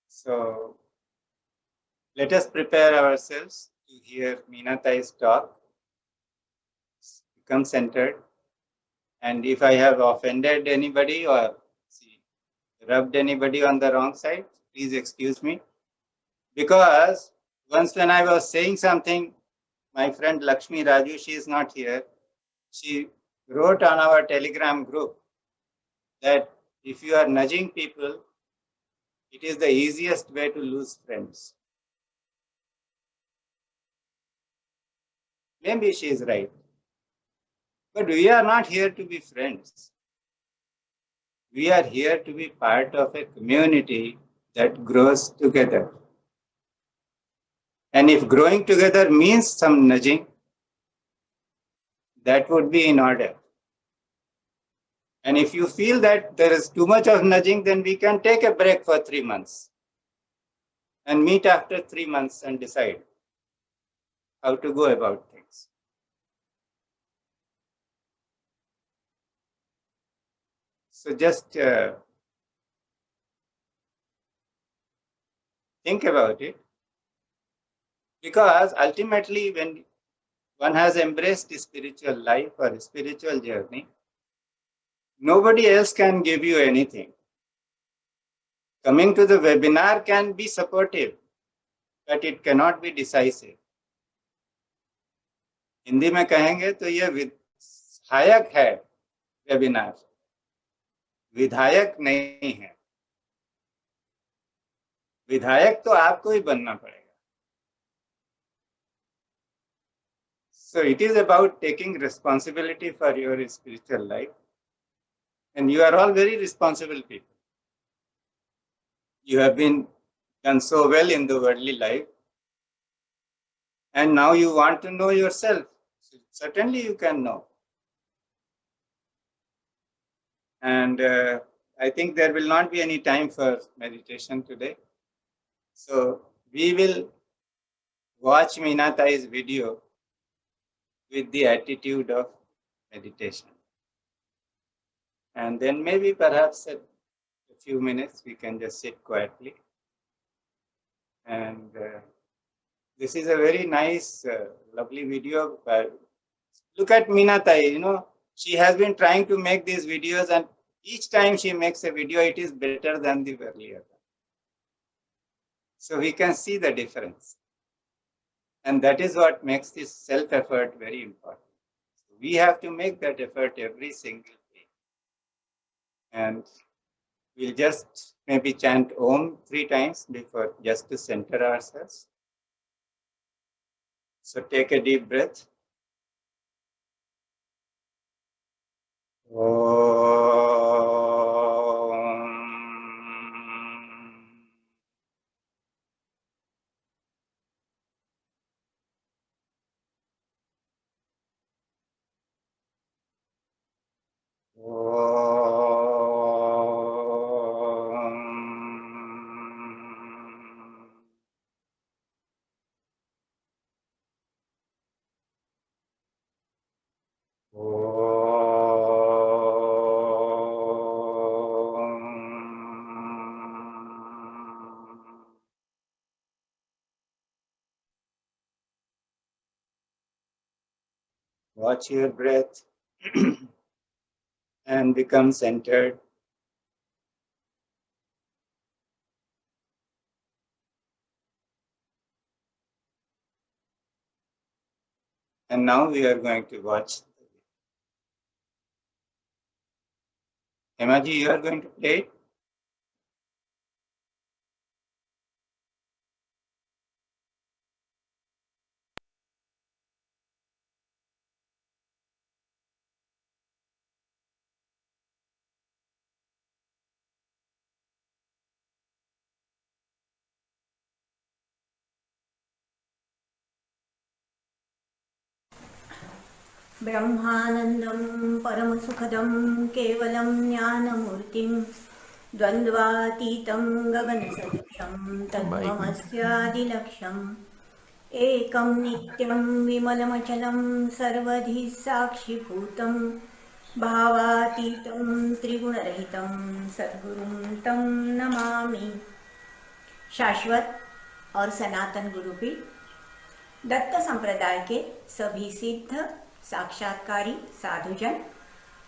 A: So let us prepare ourselves to hear Meenatai's talk. Become centered. And if I have offended anybody or rubbed anybody on the wrong side, please excuse me. Because once when I was saying something, my friend Lakshmi Raju, she is not here. She wrote on our Telegram group that if you are nudging people, it is the easiest way to lose friends. Maybe she is right. But we are not here to be friends. We are here to be part of a community that grows together. And if growing together means some nudging, that would be in order. And if you feel that there is too much of nudging, then we can take a break for 3 months and meet after 3 months and decide how to go about things. So just think about it, because ultimately when one has embraced spiritual life or spiritual journey, nobody else can give you anything. Coming to the webinar can be supportive, but it cannot be decisive. Hindi में कहेंगे तो ये सहायक है webinar, विधायक नहीं है. विधायक तो आपको ही बनना पड़ेगा. So it is about taking responsibility for your spiritual life. And you are all very responsible people. You have been done so well in the worldly life. And now you want to know yourself. So certainly you can know. And I think there will not be any time for meditation today. So we will watch Meenatai's video with the attitude of meditation. And then maybe perhaps a few minutes we can just sit quietly. And this is a very nice, lovely video. Look at Meenatai, you know, she has been trying to make these videos, and each time she makes a video, it is better than the earlier. So we can see the difference. And that is what makes this self-effort very important. So we have to make that effort every single day. And we'll just maybe chant Om 3 times before, just to center ourselves. So take a deep breath. Watch your breath and become centered. And now we are going to watch. Hemaji, you are going to play it?
O: ब्रह्मानन्दं परमसुखदं केवलं ज्ञानमूर्तिं द्वन्द्वातीतं गगनसदृशं तत्त्वमस्यादिलक्ष्यम् एकं नित्यं विमलमचलं सर्वधि साक्षिभूतं भावातीतं त्रिगुणरहितं सद्गुरुं तं नमामि। शाश्वत और सनातन गुरुपीठ दत्त संप्रदाय के सभी सिद्ध साक्षात्कारी साधुजन,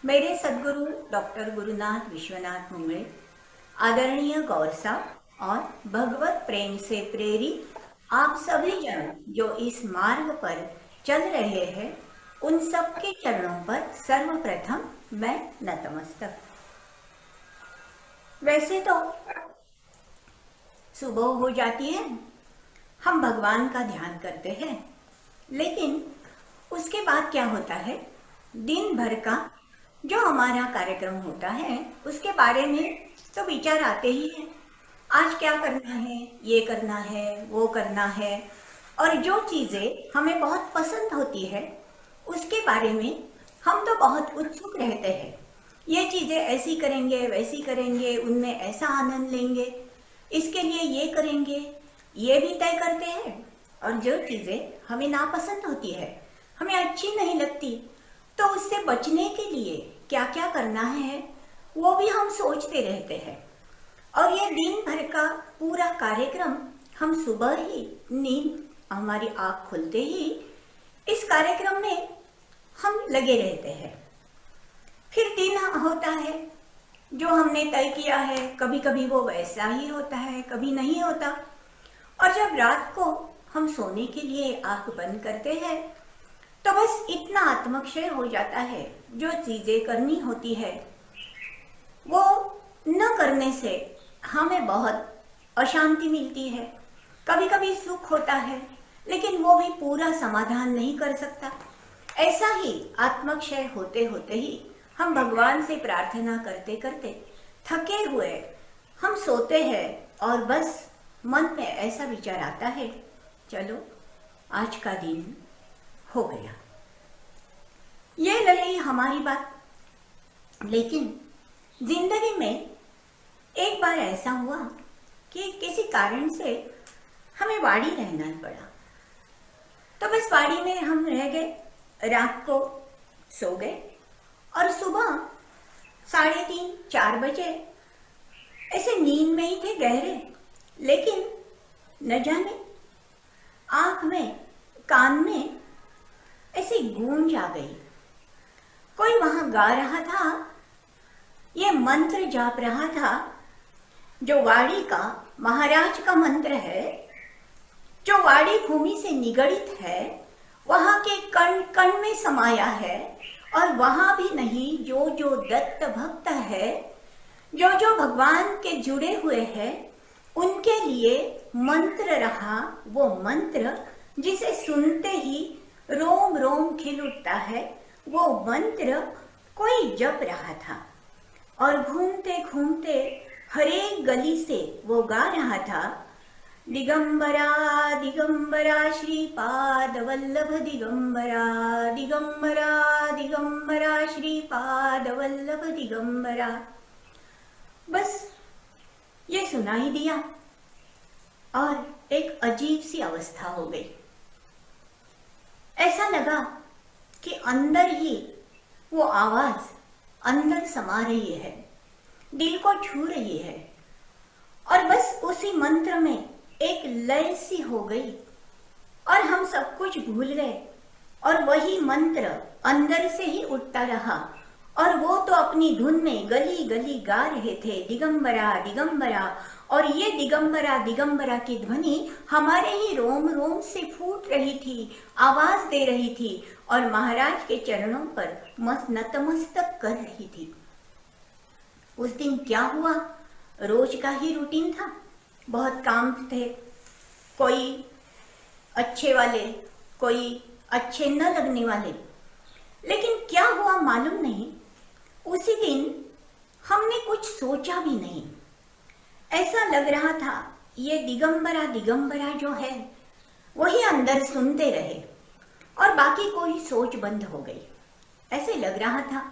O: मेरे सद्गुरु डॉक्टर गुरुनाथ विश्वनाथ मुंगड़े, आदरणीय गौर साहब और भगवत प्रेम से प्रेरित आप सभी जन जो इस मार्ग पर चल रहे हैं, उन सबके चरणों पर सर्वप्रथम मैं नतमस्तक। वैसे तो सुबह हो जाती है, हम भगवान का ध्यान करते हैं, लेकिन उसके बाद क्या होता है, दिन भर का जो हमारा कार्यक्रम होता है उसके बारे में तो विचार आते ही हैं। आज क्या करना है, ये करना है, वो करना है, और जो चीज़ें हमें बहुत पसंद होती है उसके बारे में हम तो बहुत उत्सुक रहते हैं। ये चीज़ें ऐसी करेंगे, वैसी करेंगे, उनमें ऐसा आनंद लेंगे, इसके लिए ये करेंगे, ये भी तय करते हैं। और जो चीज़ें हमें नापसंद होती है, हमें अच्छी नहीं लगती, तो उससे बचने के लिए क्या क्या करना है वो भी हम सोचते रहते हैं। और ये दिन भर का पूरा कार्यक्रम हम सुबह ही नींद हमारी आँख खुलते ही इस कार्यक्रम में हम लगे रहते हैं। फिर दिन होता है जो हमने तय किया है, कभी कभी वो वैसा ही होता है, कभी नहीं होता। और जब रात को हम सोने के लिए आँख बंद करते हैं तो बस इतना आत्मक्षय हो जाता है, जो चीज़ें करनी होती है वो न करने से हमें बहुत अशांति मिलती है। कभी कभी सुख होता है, लेकिन वो भी पूरा समाधान नहीं कर सकता। ऐसा ही आत्मक्षय होते होते ही हम भगवान से प्रार्थना करते करते थके हुए हम सोते हैं, और बस मन में ऐसा विचार आता है, चलो आज का दिन हो गया। ये रही हमारी बात। लेकिन जिंदगी में एक बार ऐसा हुआ कि किसी कारण से हमें वाड़ी रहना पड़ा। तो बस वाड़ी में हम रह गए, रात को सो गए, और सुबह 3:30-4 बजे ऐसे नींद में ही थे गहरे। लेकिन न जाने आँख में, कान में ऐसी गूंज आ गई। कोई वहां गा रहा था, ये मंत्र जाप रहा था, जो वाड़ी का महाराज का मंत्र है, जो वाड़ी भूमि से निगड़ित है, वहां के कण कण में समाया है। और वहां भी नहीं, जो जो दत्त भक्त है, जो जो भगवान के जुड़े हुए हैं, उनके लिए मंत्र रहा। वो मंत्र जिसे सुनते ही रोम रोम खिल उठता है, वो मंत्र कोई जप रहा था। और घूमते घूमते हर एक गली से वो गा रहा था, दिगंबरा दिगंबरा श्रीपाद वल्लभ दिगंबरा, दिगंबरा दिगंबरा श्रीपाद वल्लभ दिगंबरा। बस ये सुनाई दिया और एक अजीब सी अवस्था हो गई। ऐसा लगा कि अंदर ही वो आवाज अंदर समा रही है, दिल को छू रही है। और बस उसी मंत्र में एक लय सी हो गई और हम सब कुछ भूल गए और वही मंत्र अंदर से ही उठता रहा और वो तो अपनी धुन में गली गली गा रहे थे दिगंबरा दिगंबरा, और ये दिगंबरा दिगंबरा की ध्वनि हमारे ही रोम रोम से फूट रही थी, आवाज दे रही थी और महाराज के चरणों पर नतमस्तक कर रही थी। उस दिन क्या हुआ, रोज का ही रूटीन था, बहुत काम थे, कोई अच्छे वाले, कोई अच्छे न लगने वाले, लेकिन क्या हुआ मालूम नहीं। उसी दिन हमने कुछ सोचा भी नहीं, ऐसा लग रहा था ये दिगंबरा दिगंबरा जो है वही अंदर सुनते रहे और बाकी कोई सोच बंद हो गई। ऐसे लग रहा था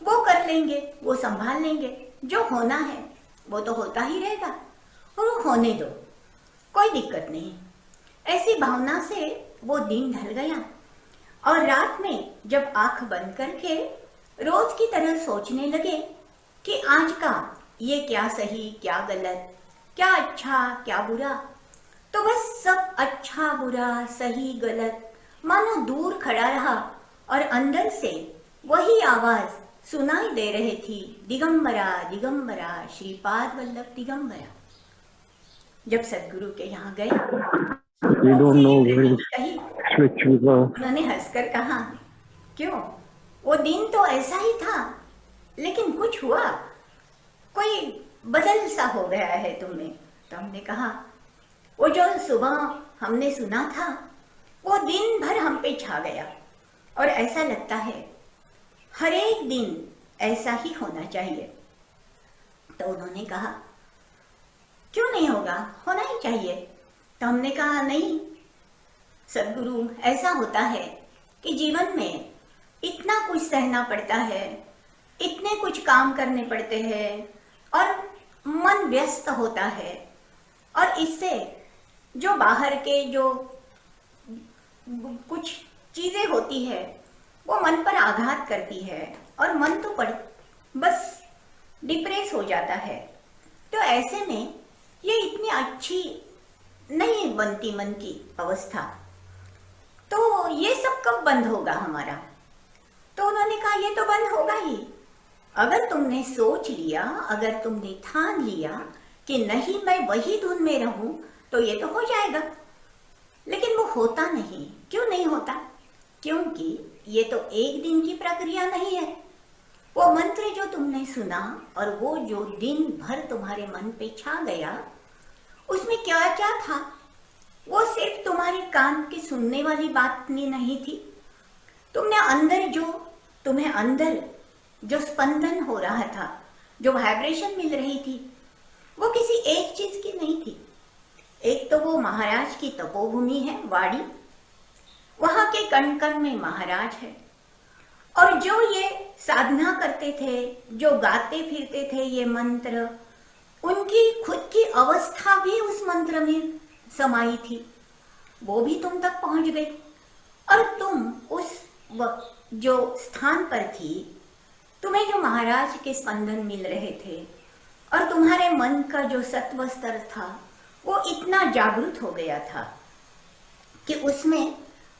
O: वो कर लेंगे, वो संभाल लेंगे, जो होना है वो तो होता ही रहेगा और वो होने दो, कोई दिक्कत नहीं। ऐसी भावना से वो दिन ढल गया और रात में जब आंख बंद करके रोज की तरह सोचने लगे कि आज का ये क्या सही क्या गलत, क्या अच्छा क्या बुरा, तो बस सब अच्छा बुरा सही गलत मानो दूर खड़ा रहा और अंदर से वही आवाज सुनाई दे रही थी, दिगंबरा दिगंबरा श्रीपाद वल्लभ दिगंबरा। जब सदगुरु के यहाँ गए उन्होंने हंसकर कहा, क्यों, वो दिन तो ऐसा ही था लेकिन कुछ हुआ, कोई बदल सा हो गया है तुम्हें। तो हमने कहा वो जो सुबह हमने सुना था वो दिन भर हम पे छा गया और ऐसा लगता है हर एक दिन ऐसा ही होना चाहिए। तो उन्होंने कहा क्यों नहीं होगा, होना ही चाहिए। तो हमने कहा नहीं सदगुरु, ऐसा होता है कि जीवन में इतना कुछ सहना पड़ता है, इतने कुछ काम करने पड़ते हैं और मन व्यस्त होता है और इससे जो बाहर के जो कुछ चीजें होती है वो मन पर आघात करती है और मन तो बस डिप्रेस हो जाता है। तो ऐसे में ये इतनी अच्छी नहीं बनती मन की अवस्था, तो ये सब कब बंद होगा हमारा। तो उन्होंने कहा ये तो बंद होगा ही, अगर तुमने सोच लिया, अगर तुमने ठान लिया कि नहीं मैं वही धुन में रहूं तो ये तो हो जाएगा। लेकिन वो होता नहीं। क्यों नहीं होता? क्योंकि ये तो एक दिन की प्रक्रिया नहीं है। वो मंत्र जो तुमने सुना और वो जो दिन भर तुम्हारे मन पे छा गया, उसमें क्या क्या था? वो सिर्फ तुम्हारे कान की सुनने वाली बात नहीं थी। तुमने अंदर तुम्हें अंदर जो स्पंदन हो रहा था, जो वाइब्रेशन मिल रही थी, वो किसी एक चीज की नहीं थी। एक तो वो महाराज की तपोभूमि है वाड़ी, वहां के कण कण में महाराज है और जो ये साधना करते थे, जो गाते फिरते थे ये मंत्र, उनकी खुद की अवस्था भी उस मंत्र में समाई थी, वो भी तुम तक पहुंच गई और तुम उस जो स्थान पर थी, तुम्हें जो महाराज के स्पंदन मिल रहे थे और तुम्हारे मन का जो सत्व स्तर था वो इतना जागृत हो गया था कि उसमें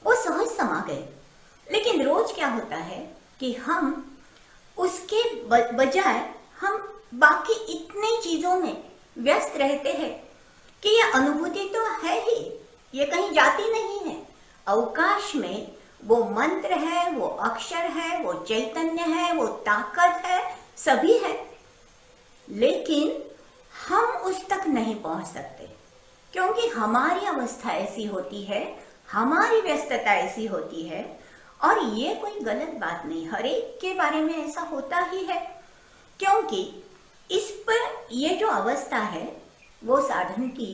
O: वो सहज समा गए। लेकिन रोज क्या होता है कि हम उसके बजाय हम बाकी इतने चीजों में व्यस्त रहते हैं कि ये अनुभूति तो है ही, ये कहीं जाती नहीं है। अवकाश में वो मंत्र है, वो अक्षर है, वो चैतन्य है, वो ताकत है, सभी है, लेकिन हम उस तक नहीं पहुंच सकते क्योंकि हमारी अवस्था ऐसी होती है, हमारी व्यस्तता ऐसी होती है। और ये कोई गलत बात नहीं, हर एक के बारे में ऐसा होता ही है, क्योंकि इस पर ये जो अवस्था है वो साधन की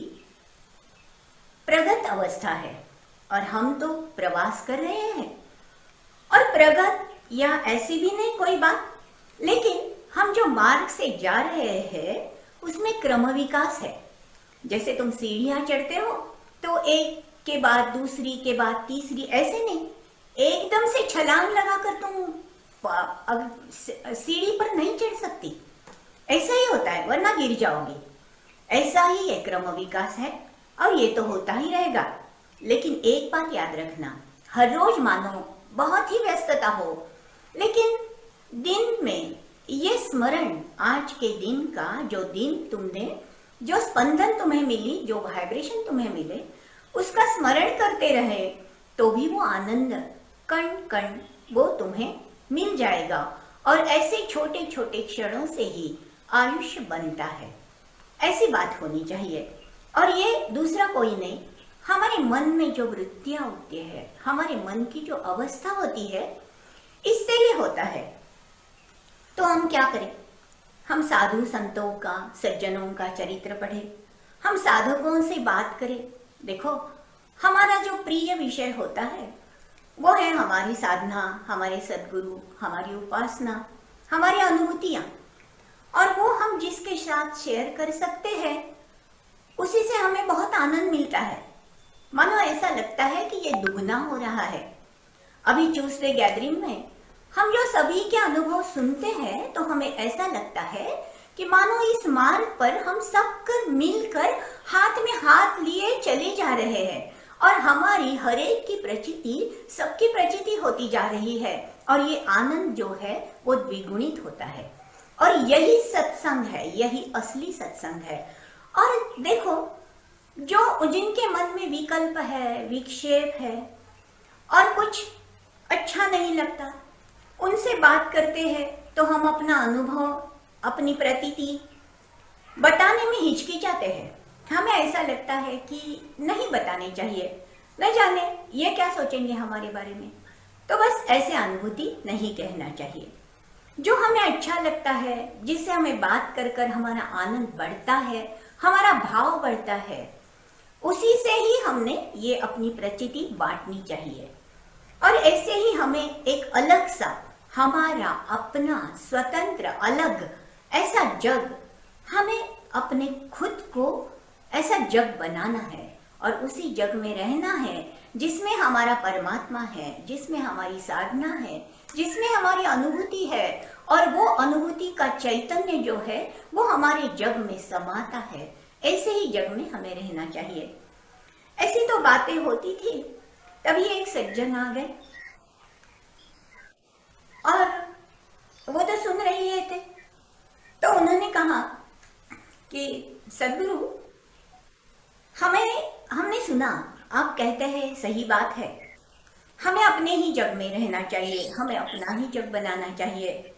O: प्रगत अवस्था है और हम तो प्रवास कर रहे हैं। और प्रगत या ऐसी भी नहीं कोई बात, लेकिन हम जो मार्ग से जा रहे हैं उसमें क्रम विकास है। जैसे तुम सीढ़ियां चढ़ते हो तो एक के बाद दूसरी के बाद तीसरी, ऐसे नहीं एकदम से छलांग लगाकर तुम सीढ़ी पर नहीं चढ़ सकती, ऐसा ही होता है, वरना गिर जाओगी। ऐसा ही ये क्रम विकास है और ये तो होता ही रहेगा। लेकिन एक बात याद रखना, हर रोज मानो बहुत ही व्यस्तता हो, लेकिन दिन में ये स्मरण, आज के दिन का जो दिन तुमने, जो स्पंदन तुम्हें मिली, जो वाइब्रेशन तुम्हें मिले, उसका स्मरण करते रहे तो भी वो आनंद कण कण वो तुम्हें मिल जाएगा। और ऐसे छोटे छोटे क्षणों से ही आयुष्य बनता है, ऐसी बात होनी चाहिए। और ये दूसरा कोई नहीं, हमारे मन में जो वृत्तियां उठती है, हमारे मन की जो अवस्था होती है, इससे ये होता है। तो हम क्या करें? हम साधु संतों का, सज्जनों का चरित्र पढ़े, हम साधकों से बात करें। देखो, हमारा जो प्रिय विषय होता है वो है हमारी साधना, हमारे सद्गुरु, हमारी उपासना, हमारी अनुभूतियां। और वो हम जिसके साथ शेयर कर सकते हैं, उसी से हमें बहुत आनंद मिलता है। मानो ऐसा लगता है कि ये दुगना हो रहा है। अभी ट्यूसडे गैदरिंग में हम जो सभी के अनुभव सुनते हैं, तो हमें ऐसा लगता है कि मानो इस मार्ग पर हम सब मिलकर हाथ में हाथ लिए चले जा रहे हैं और हमारी हर एक की प्रचिति सबकी प्रचिति होती जा रही है, और ये आनंद जो है वो द्विगुणित होता है। और यही सत्संग है, यही असली सत्संग है। और देखो, जो जिनके मन में विकल्प है, विक्षेप है और कुछ अच्छा नहीं लगता, उनसे बात करते हैं तो हम अपना अनुभव, अपनी प्रतीति बताने में हिचकिचाते हैं। हमें ऐसा लगता है कि नहीं बताने चाहिए, न जाने ये क्या सोचेंगे हमारे बारे में। तो बस ऐसे अनुभूति नहीं कहना चाहिए। जो हमें अच्छा लगता है, जिससे हमें बात कर कर हमारा आनंद बढ़ता है, हमारा भाव बढ़ता है, उसी से ही हमने ये अपनी प्रचिति बांटनी चाहिए। और ऐसे ही हमें एक अलग सा, हमारा अपना स्वतंत्र अलग ऐसा जग, हमें अपने खुद को ऐसा जग बनाना है और उसी जग में रहना है जिसमें हमारा परमात्मा है, जिसमें हमारी साधना है, जिसमें हमारी अनुभूति है। और वो अनुभूति का चैतन्य जो है वो हमारे जग में समाता है। ऐसे ही जग में हमें रहना चाहिए। ऐसी तो बातें होती थी, तभी एक सज्जन आ गए और वो तो सुन रहे थे। तो उन्होंने कहा कि सद्गुरु, हमने सुना आप कहते हैं, सही बात है, हमें अपने ही जग में रहना चाहिए, हमें अपना ही जग बनाना चाहिए,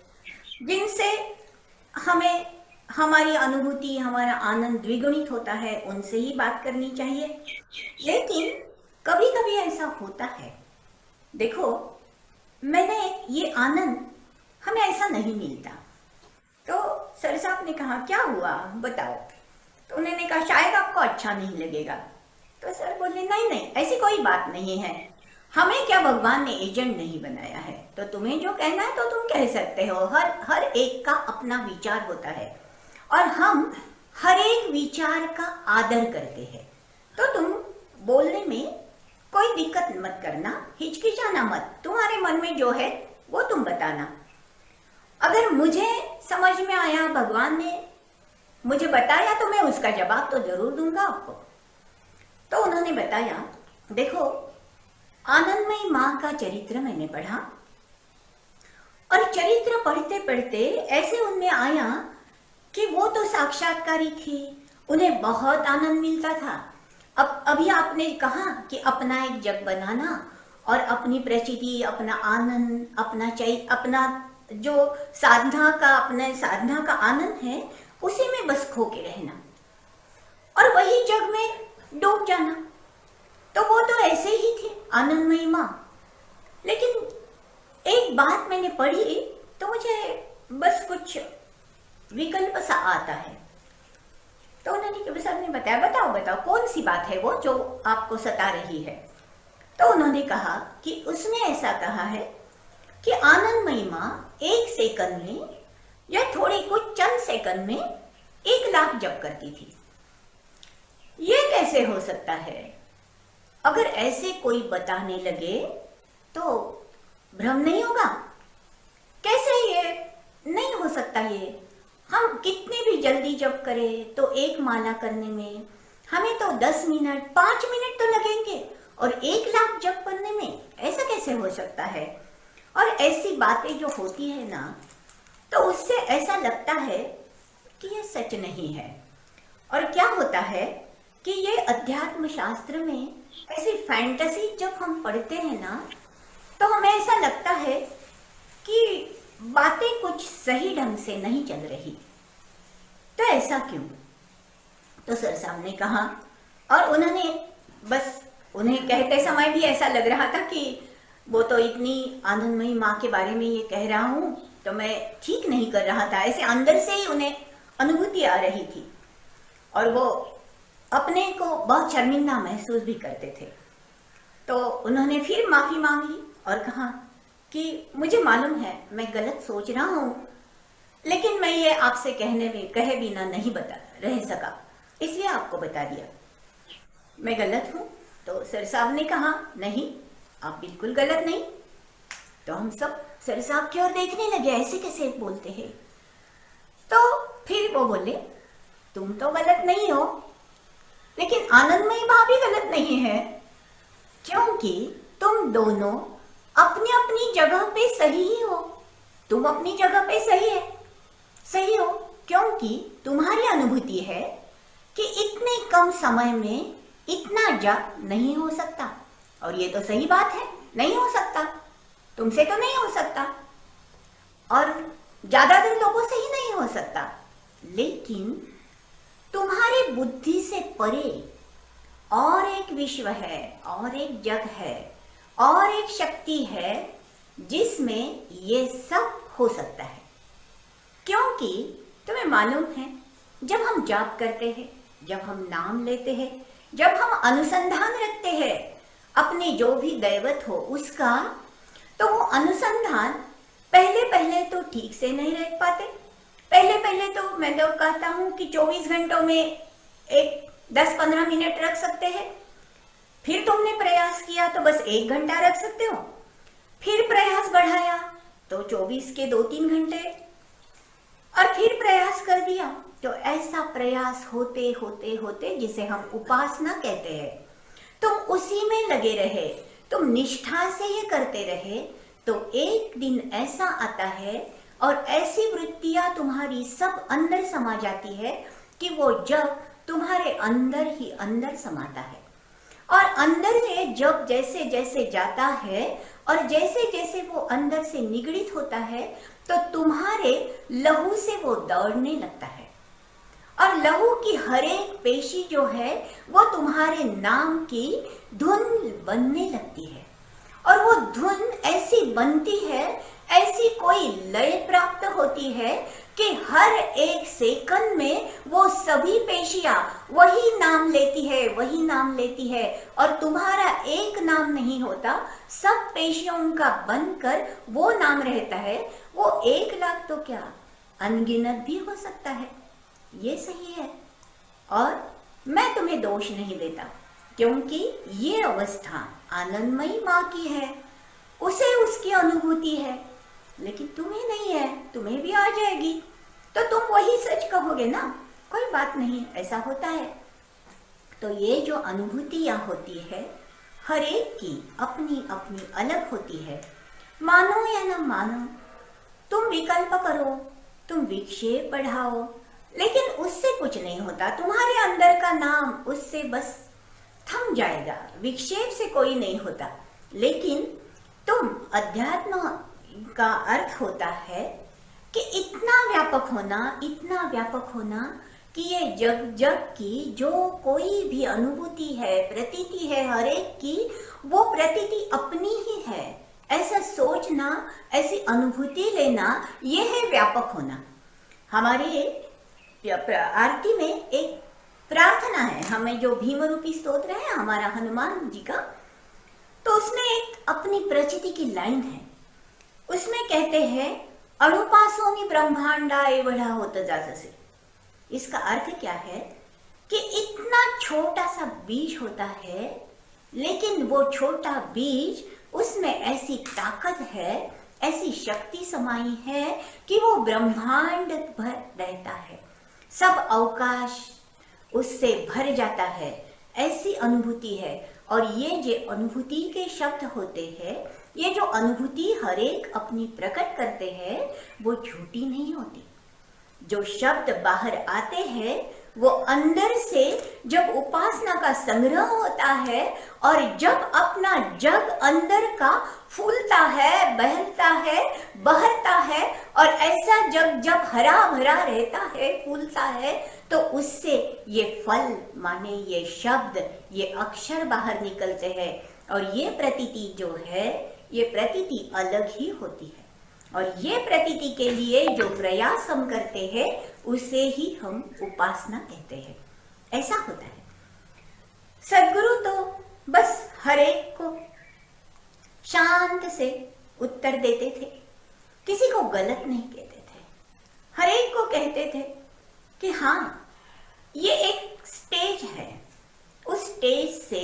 O: जिनसे हमें हमारी अनुभूति, हमारा आनंद द्विगुणित होता है, उनसे ही बात करनी चाहिए। लेकिन कभी कभी ऐसा होता है, देखो, मैंने ये आनंद हमें ऐसा नहीं मिलता। तो सर साहब ने कहा, क्या हुआ बताओ? तो उन्होंने कहा, शायद आपको अच्छा नहीं लगेगा। तो सर बोले, नहीं नहीं, ऐसी कोई बात नहीं है, हमें क्या भगवान ने एजेंट नहीं बनाया है, तो तुम्हें जो कहना है तो तुम कह सकते हो। हर एक का अपना विचार होता है और हम हर एक विचार का आदर करते हैं। तो तुम बोलने में कोई दिक्कत मत करना, हिचकिचाना मत, तुम्हारे मन में जो है वो तुम बताना। अगर मुझे समझ में आया, भगवान ने मुझे बताया, तो मैं उसका जवाब तो जरूर दूंगा आपको। तो उन्होंने बताया, देखो, आनंदमयी माँ का चरित्र मैंने पढ़ा और चरित्र पढ़ते पढ़ते ऐसे उनमें आया कि वो तो साक्षात्कारी थी, उन्हें बहुत आनंद मिलता था। अब अभी आपने कहा कि अपना एक जग बनाना और अपनी प्रचिति, अपना आनंद, अपना जो साधना का आनंद है, उसी में बस खो के रहना और वही जग में डूब जाना। तो वो तो ऐसे ही थी आनंदमयी माँ। लेकिन एक बात मैंने पढ़ी तो मुझे बस कुछ विकल्प सा आता है। तो उन्होंने सर ने बताया, बताओ कौन सी बात है वो जो आपको सता रही है? तो उन्होंने कहा कि उसने ऐसा कहा है कि आनंदमयी माँ 1 सेकंड में या थोड़े कुछ चंद सेकंड में 1 लाख जप करती थी। ये कैसे हो सकता है? अगर ऐसे कोई बताने लगे तो भ्रम नहीं होगा? कैसे ये नहीं हो सकता? ये हम कितने भी जल्दी जप करें तो 1 माला करने में हमें तो 10 मिनट 5 मिनट तो लगेंगे और 1 लाख जप करने में ऐसा कैसे हो सकता है? और ऐसी बातें जो होती है ना, तो उससे ऐसा लगता है कि ये सच नहीं है। और क्या होता है कि ये अध्यात्म शास्त्र में ऐसी फैंटेसी जब हम पढ़ते हैं ना, तो हमें ऐसा लगता है कि बातें कुछ सही ढंग से नहीं चल रही। तो ऐसा क्यों? तो सर साहब ने कहा, और उन्होंने बस उन्हें कहते समय भी ऐसा लग रहा था कि वो तो इतनी आनंदमयी माँ के बारे में ये कह रहा हूँ तो मैं ठीक नहीं कर रहा था, ऐसे अंदर से ही उन्हें अनुभूति आ रही थी और वो अपने को बहुत शर्मिंदा महसूस भी करते थे। तो उन्होंने फिर माफी मांगी और कहा कि मुझे मालूम है मैं गलत सोच रहा हूँ, लेकिन मैं ये आपसे कहे बिना नहीं बता रह सका, इसलिए आपको बता दिया। मैं गलत हूँ? तो सर साहब ने कहा, नहीं आप बिल्कुल गलत नहीं। तो हम सब सर साहब की ओर देखने लगे, ऐसे कैसे बोलते हैं। तो फिर वो बोले, तुम तो गलत नहीं हो, लेकिन आनंदमयी भाभी गलत नहीं है, क्योंकि तुम दोनों अपनी अपनी जगह पे सही ही हो। तुम अपनी जगह पे सही हो, क्योंकि तुम्हारी अनुभूति है कि इतने कम समय में इतना जप नहीं हो सकता, और ये तो सही बात है, नहीं हो सकता, तुमसे तो नहीं हो सकता और ज्यादातर लोगों से ही नहीं हो सकता। लेकिन तुम्हारी बुद्धि से परे और एक विश्व है, और एक जग है, और एक शक्ति है जिसमें ये सब हो सकता है। क्योंकि तुम्हें मालूम है, जब हम जाप करते हैं, जब हम नाम लेते हैं, जब हम अनुसंधान रखते हैं अपने जो भी दैवत हो उसका, तो वो अनुसंधान पहले तो ठीक से नहीं रह पाते। पहले तो मैं तो कहता हूँ कि 24 घंटों में एक 10-15 मिनट रख सकते हैं। फिर तुमने प्रयास किया तो बस 1 घंटा रख सकते हो। फिर प्रयास बढ़ाया तो 24 के 2-3 घंटे, और फिर प्रयास कर दिया तो ऐसा प्रयास होते होते जिसे हम उपासना कहते हैं, तुम उसी में लगे रहे, तुम निष्ठा से ये करते रहे, तो एक दिन ऐसा आता है और ऐसी वृत्तियां तुम्हारी सब अंदर समा जाती है कि वो जब तुम्हारे अंदर ही अंदर समाता है। और अंदर से जब जैसे जैसे जाता है और जैसे जैसे वो अंदर से निगड़ित होता है, तो तुम्हारे लहू से वो दौड़ने लगता है, और लहू की हर एक पेशी जो है वो तुम्हारे नाम की धुन बनने लगती है। और वो धुन ऐसी बनती है, ऐसी कोई लय प्राप्त होती है कि हर एक सेकंड में वो सभी पेशियां वही नाम लेती है, और तुम्हारा एक नाम नहीं होता, सब पेशियों का बनकर वो नाम रहता है। वो 1 लाख तो क्या अनगिनत भी हो सकता है, ये सही है। और मैं तुम्हें दोष नहीं देता, क्योंकि ये अवस्था आनंदमयी माँ की है, उसे उसकी अनुभूति है, लेकिन तुम्हें नहीं है, तुम्हें भी आ जाएगी तो तुम वही सच कहोगे ना, कोई बात नहीं, ऐसा होता है। तो ये जो अनुभूतियाँ होती है, हर एक की अपनी अपनी अलग होती है। मानो या ना मानो, तुम विकल्प करो, तुम विक्षेप बढ़ाओ, लेकिन उससे कुछ नहीं होता। तुम्हारे अंदर का नाम उससे बस थम जाएगा, विक्षेप से कोई नहीं होता। लेकिन तुम अध्यात्म का अर्थ होता है कि इतना व्यापक होना कि ये जग की जो कोई भी अनुभूति है, प्रतीति है हर एक की, वो प्रतीति अपनी ही है, ऐसा सोचना, ऐसी अनुभूति लेना, ये है व्यापक होना। हमारे आरती में एक प्रार्थना है, हमें जो भीम रूपी स्तोत्र है हमारा हनुमान जी का, तो उसमें एक अपनी प्रचिति की लाइन है, उसमें कहते हैं अणुपासोनी ब्रह्मांडा एवढा होत जाजसे। इसका अर्थ क्या है कि इतना छोटा सा बीज होता है, लेकिन वो छोटा बीज, उसमें ऐसी ताकत है, ऐसी शक्ति समाई है कि वो ब्रह्मांड भर रहता है, सब अवकाश उससे भर जाता है, ऐसी अनुभूति है। और ये जो अनुभूति के शब्द होते हैं, ये जो अनुभूति हर एक अपनी प्रकट करते हैं, वो झूठी नहीं होती। जो शब्द बाहर आते हैं वो अंदर से जब उपासना का संग्रह होता है और जब अपना जग अंदर का फूलता है, बहलता है, बहरता है और ऐसा जग जब हरा भरा रहता है, फूलता है, तो उससे ये फल माने ये शब्द, ये अक्षर बाहर निकलते हैं और ये प्रतीति जो है, ये प्रतीति अलग ही होती है। और ये प्रतीति के लिए जो प्रयास हम करते हैं उसे ही हम उपासना कहते हैं। ऐसा होता है। सद्गुरु तो बस हर एक को शांत से उत्तर देते थे, किसी को गलत नहीं कहते थे, हर एक को कहते थे कि हाँ ये एक स्टेज है, उस स्टेज से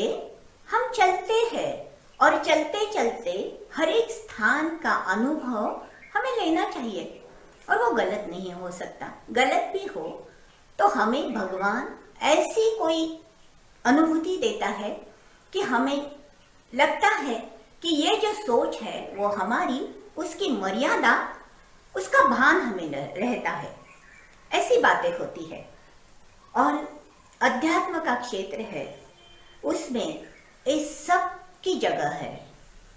O: हम चलते हैं और चलते चलते हर एक स्थान का अनुभव हमें लेना चाहिए और वो गलत नहीं हो सकता। गलत भी हो तो हमें भगवान ऐसी कोई अनुभूति देता है कि हमें लगता है कि ये जो सोच है वो हमारी, उसकी मर्यादा, उसका भान हमें रहता है। ऐसी बातें होती है। और अध्यात्म का क्षेत्र है, उसमें इस सब की जगह है।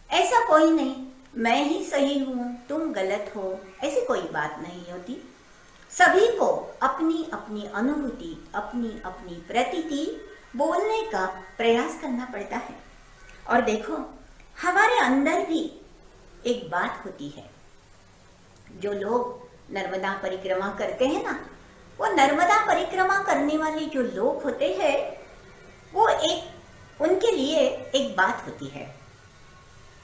O: ऐसा कोई नहीं मैं ही सही हूँ तुम गलत हो, ऐसी कोई बात नहीं होती। सभी को अपनी अपनी अनुभूति, अपनी अपनी प्रतीति बोलने का प्रयास करना पड़ता है। और देखो हमारे अंदर भी एक बात होती है। जो लोग नर्मदा परिक्रमा करते हैं ना, वो नर्मदा परिक्रमा करने वाले जो लोग होते हैं वो उनके लिए एक बात होती है,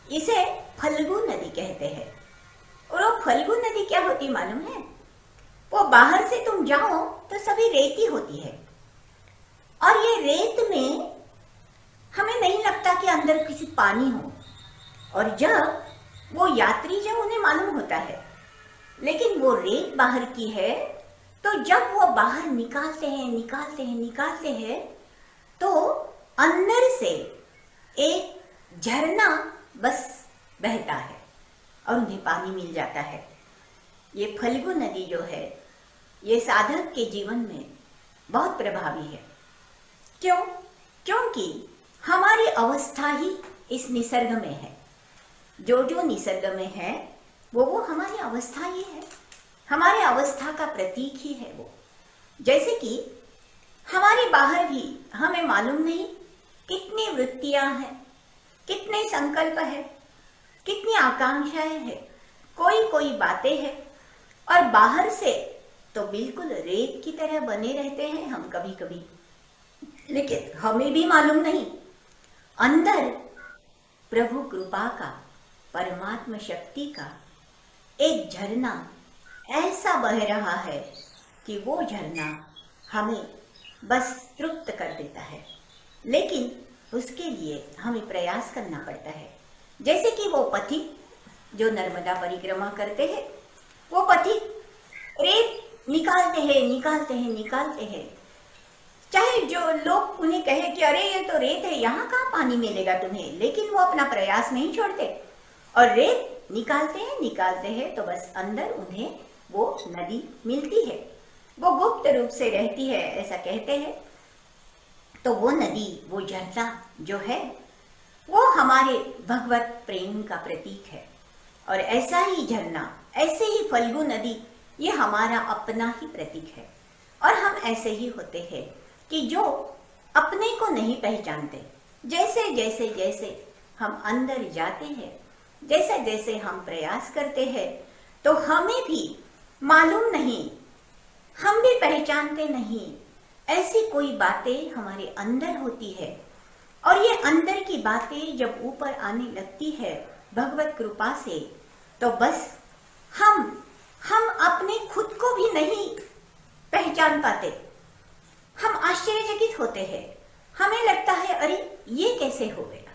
O: इसे फल्गु नदी कहते हैं। और वो फल्गु नदी क्या होती मालूम है? वो बाहर से तुम जाओ तो सभी रेती होती है और ये रेत में हमें नहीं लगता कि अंदर किसी पानी हो। और जब वो यात्री, जब उन्हें मालूम होता है लेकिन वो रेत बाहर की है, तो जब वो बाहर निकालते हैं तो अंदर से एक झरना बस बहता है और उन्हें पानी मिल जाता है। ये फल्गु नदी जो है ये साधक के जीवन में बहुत प्रभावी है। क्यों? क्योंकि हमारी अवस्था ही इस निसर्ग में है। जो निसर्ग में है वो हमारी अवस्था ही है, हमारे अवस्था का प्रतीक ही है वो। जैसे कि हमारे बाहर भी हमें मालूम नहीं कितनी वृत्तियां हैं, कितने संकल्प है, कितनी आकांक्षाएं हैं, कोई बातें हैं और बाहर से तो बिल्कुल रेत की तरह बने रहते हैं हम कभी कभी, लेकिन हमें भी मालूम नहीं अंदर प्रभु कृपा का, परमात्मा शक्ति का एक झरना ऐसा बह रहा है कि वो झरना हमें बस तृप्त कर देता है। लेकिन उसके लिए हमें प्रयास करना पड़ता है। जैसे कि वो पथिक जो नर्मदा परिक्रमा करते हैं, वो पथिक रेत निकालते हैं, चाहे जो लोग उन्हें कहे कि अरे ये तो रेत है, यहाँ कहाँ पानी मिलेगा तुम्हें, लेकिन वो अपना प्रयास नहीं छोड़ते और रेत निकालते हैं तो बस अंदर उन्हें वो नदी मिलती है। वो गुप्त रूप से रहती है ऐसा कहते हैं। तो वो नदी, वो झरना जो है वो हमारे भगवत प्रेम का प्रतीक है। और ऐसा ही झरना, ऐसे ही फल्गु नदी, ये हमारा अपना ही प्रतीक है। और हम ऐसे ही होते हैं कि जो अपने को नहीं पहचानते, जैसे हम अंदर जाते हैं, जैसे हम प्रयास करते हैं, तो हमें भी मालूम नहीं, हम भी पहचानते नहीं, ऐसी कोई बातें हमारे अंदर होती है। और ये अंदर की बातें जब ऊपर आने लगती है भगवत कृपा से, तो बस हम अपने खुद को भी नहीं पहचान पाते। हम आश्चर्यचकित होते हैं, हमें लगता है अरे ये कैसे हो गया,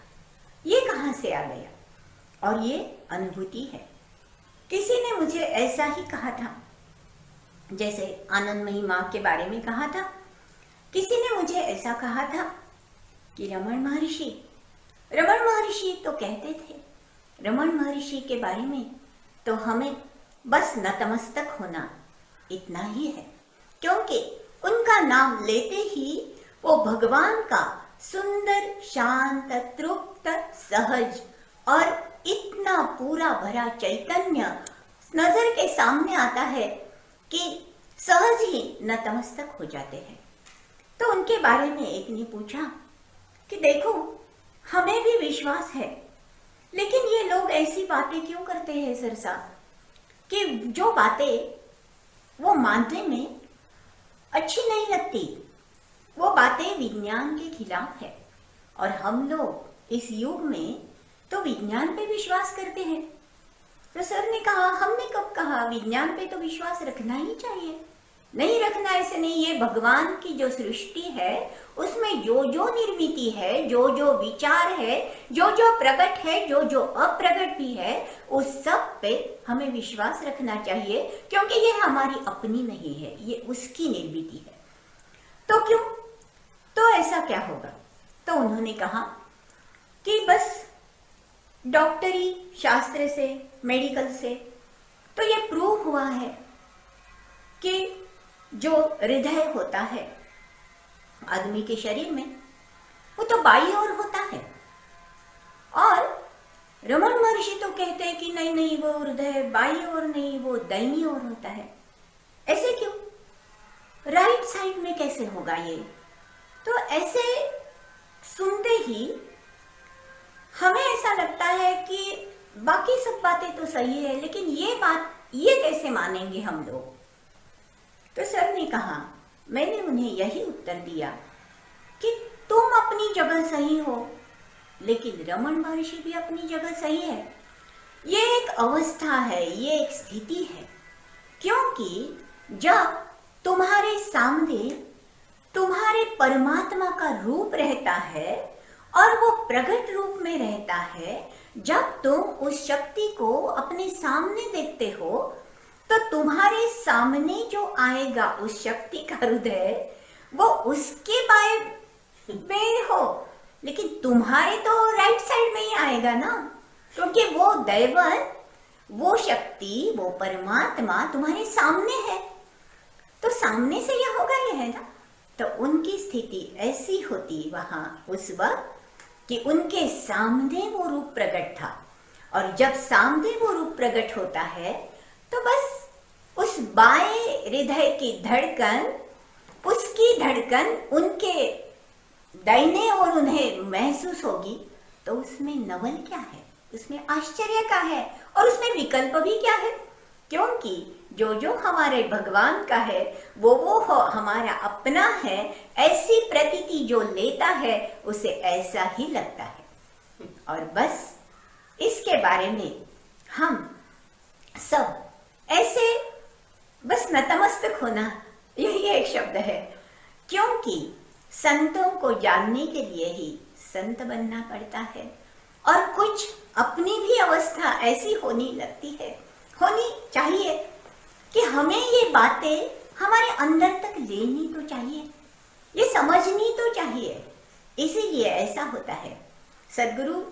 O: ये कहाँ से आ गया। और ये अनुभूति है। किसी ने मुझे ऐसा ही कहा था, जैसे आनंदमयी माँ के बारे में कहा था। किसी ने मुझे ऐसा कहा था कि रमण महर्षि रमन महर्षि तो कहते थे, रमन महर्षि के बारे में तो हमें बस नतमस्तक होना इतना ही है, क्योंकि उनका नाम लेते ही वो भगवान का सुंदर, शांत, तृप्त, सहज और इतना पूरा भरा चैतन्य नजर के सामने आता है कि सहज ही नतमस्तक हो जाते हैं। तो उनके बारे में एक ने पूछा कि देखो, हमें भी विश्वास है, लेकिन ये लोग ऐसी बातें क्यों करते हैं सरसा, कि जो बातें वो मानने में अच्छी नहीं लगती, वो बातें विज्ञान के खिलाफ है। और हम लोग इस युग में तो विज्ञान पे विश्वास करते हैं। तो सर ने कहा, हमने कब कहा विज्ञान पे तो विश्वास रखना ही चाहिए? नहीं रखना ऐसे नहीं, ये भगवान की जो सृष्टि है उसमें जो जो निर्मिति है, जो जो विचार है, जो जो प्रकट है, जो जो अप्रकट भी है, उस सब पे हमें विश्वास रखना चाहिए, क्योंकि ये हमारी अपनी नहीं है, ये उसकी निर्मिति है। तो क्यों? तो ऐसा क्या होगा? तो उन्होंने कहा कि बस डॉक्टरी शास्त्र से, मेडिकल से तो ये प्रूव हुआ है कि जो हृदय होता है आदमी के शरीर में, वो तो बाईं ओर होता है। और रमन महर्षि तो कहते हैं कि नहीं नहीं, वो हृदय बाईं ओर नहीं, वो दाहिनी ओर होता है। ऐसे क्यों? राइट साइड में कैसे होगा ये? तो ऐसे सुनते ही हमें ऐसा लगता है कि बाकी सब बातें तो सही है, लेकिन ये बात ये कैसे मानेंगे हम लोग? तो सर ने कहा, मैंने उन्हें यही उत्तर दिया कि तुम अपनी जगह सही हो, लेकिन रमन महर्षि भी अपनी जगह सही है। ये एक अवस्था है, ये एक स्थिति है, क्योंकि जब तुम्हारे सामने तुम्हारे परमात्मा का रूप रहता है और वो प्रकट रूप में रहता है, जब तुम उस शक्ति को अपने सामने देखते हो तो तुम्हारे सामने जो आएगा उस शक्ति का हृदय, वो उसके बाएं में हो, लेकिन तुम्हारे तो राइट साइड में ही आएगा ना, क्योंकि वो दैवत, वो शक्ति, वो परमात्मा तुम्हारे सामने है। तो सामने से यह होगा, ये है ना। तो उनकी स्थिति ऐसी होती वहां उस वक्त कि उनके सामने वो रूप प्रकट था, और जब सामने वो रूप प्रकट होता है तो बस उस बाएं हृदय की धड़कन, उसकी धड़कन उनके दाहिने ओर उन्हें महसूस होगी। तो उसमें नवल क्या है, उसमें आश्चर्य क्या है, और उसमें विकल्प भी क्या है? क्योंकि जो जो हमारे भगवान का है वो हमारा अपना है, ऐसी प्रतीति जो लेता है उसे ऐसा ही लगता है। और बस इसके बारे में हम सब ऐसे बस नतमस्तक होना, यही एक शब्द है, क्योंकि संतों को जानने के लिए ही संत बनना पड़ता है। और कुछ अपनी भी अवस्था ऐसी होनी लगती है, होनी चाहिए कि हमें ये बातें हमारे अंदर तक लेनी तो चाहिए, ये समझनी तो चाहिए। इसीलिए ऐसा होता है। सदगुरु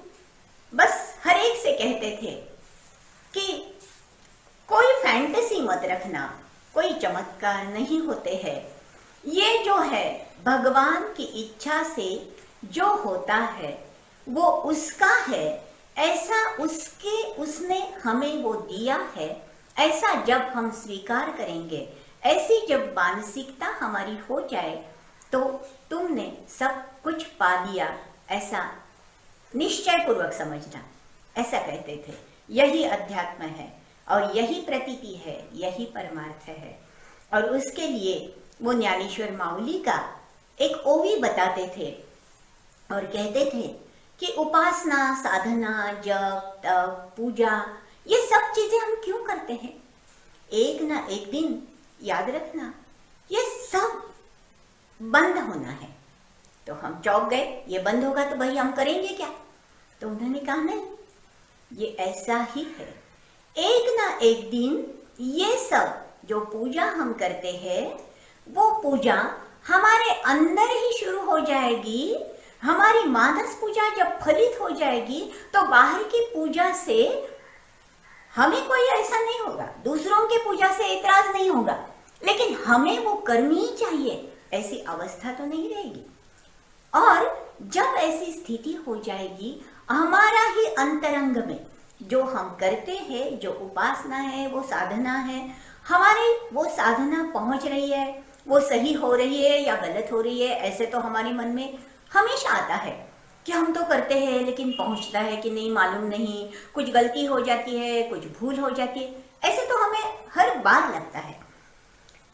O: बस हर एक से कहते थे कि कोई फैंटेसी मत रखना, कोई चमत्कार नहीं होते हैं, ये जो है भगवान की इच्छा से जो होता है वो उसका है, ऐसा उसने हमें वो दिया है, ऐसा जब हम स्वीकार करेंगे, ऐसी जब मानसिकता हमारी हो जाए तो तुमने सब कुछ पा लिया, ऐसा निश्चय पूर्वक समझना, ऐसा कहते थे। यही अध्यात्म है और यही प्रतीति है, यही परमार्थ है। और उसके लिए वो ज्ञानेश्वर माउली का एक ओवी बताते थे और कहते थे कि उपासना, साधना, जप, तप, पूजा, ये सब चीजें हम क्यों करते हैं? एक ना एक दिन याद रखना ये सब बंद होना है। तो हम चौंक गए, ये बंद होगा तो भाई हम करेंगे क्या? तो उन्होंने कहा नहीं, ये ऐसा ही है, एक ना एक दिन ये सब जो पूजा हम करते हैं वो पूजा हमारे अंदर ही शुरू हो जाएगी, हमारी मानस पूजा जब फलित हो जाएगी तो बाहर की पूजा से हमें कोई ऐसा नहीं होगा, दूसरों के पूजा से एतराज नहीं होगा, लेकिन हमें वो करनी ही चाहिए ऐसी अवस्था तो नहीं रहेगी। और जब ऐसी स्थिति हो जाएगी, हमारा ही अंतरंग में जो हम करते हैं, जो उपासना है, वो साधना है, हमारी वो साधना पहुंच रही है, वो सही हो रही है या गलत हो रही है, ऐसे तो हमारे मन में हमेशा आता है कि हम तो करते हैं लेकिन पहुंचता है कि नहीं मालूम नहीं, कुछ गलती हो जाती है, कुछ भूल हो जाती है, ऐसे तो हमें हर बार लगता है।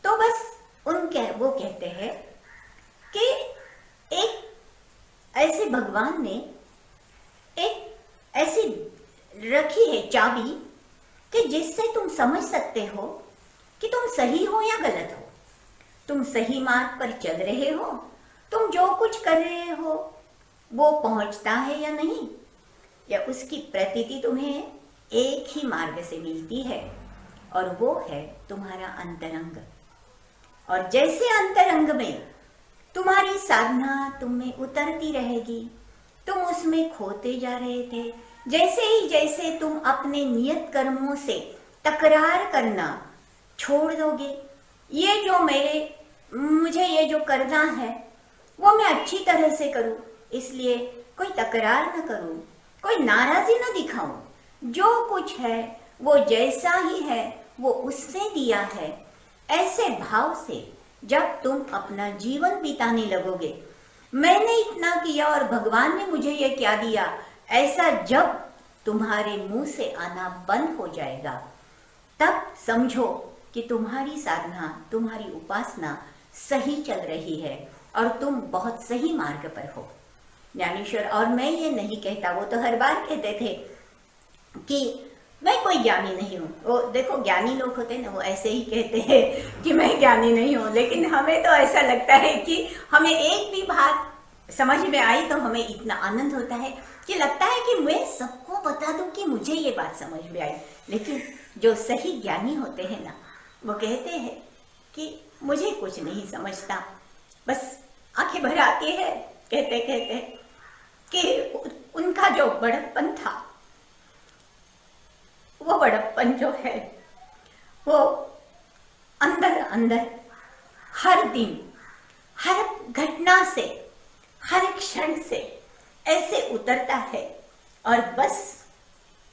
O: तो बस वो कहते हैं कि एक ऐसे भगवान ने एक ऐसी रखी है चाबी कि जिससे तुम समझ सकते हो कि तुम सही हो या गलत हो, तुम सही मार्ग पर चल रहे हो, तुम जो कुछ कर रहे हो वो पहुंचता है या नहीं, या उसकी प्रतीति तुम्हें एक ही मार्ग से मिलती है, और वो है तुम्हारा अंतरंग। और जैसे अंतरंग में तुम्हारी साधना तुम में उतरती रहेगी, तुम उसमें खोते जा रहे थे, जैसे तुम अपने नियत कर्मों से तकरार करना छोड़ दोगे, ये जो मुझे ये जो करना है वो मैं अच्छी तरह से करूं, इसलिए कोई तकरार न करूं, कोई नाराजी न दिखाऊं, जो कुछ है वो जैसा ही है वो उसने दिया है, ऐसे भाव से जब तुम अपना जीवन बिताने लगोगे, मैंने इतना किया और भगवान ने मुझे ये क्या दिया, ऐसा जब तुम्हारे मुंह से आना बंद हो जाएगा, तब समझो कि तुम्हारी साधना, तुम्हारी उपासना सही चल रही है और तुम बहुत सही मार्ग पर हो। ज्ञानेश्वर, और मैं ये नहीं कहता, वो तो हर बार कहते थे कि मैं कोई ज्ञानी नहीं हूँ। वो देखो ज्ञानी लोग होते हैं ना, वो ऐसे ही कहते हैं कि मैं ज्ञानी नहीं हूँ, लेकिन हमें तो ऐसा लगता है कि हमें एक भी बात समझ में आई तो हमें इतना आनंद होता है कि लगता है कि मैं सबको बता दूं कि मुझे ये बात समझ में आई। लेकिन जो सही ज्ञानी होते हैं ना, वो कहते हैं कि मुझे कुछ नहीं समझता, बस आंखें भर आती है कहते कहते कि उनका जो बड़प्पन था, वो बड़प्पन जो है वो अंदर अंदर हर दिन, हर घटना से, हर क्षण से ऐसे उतरता है, और बस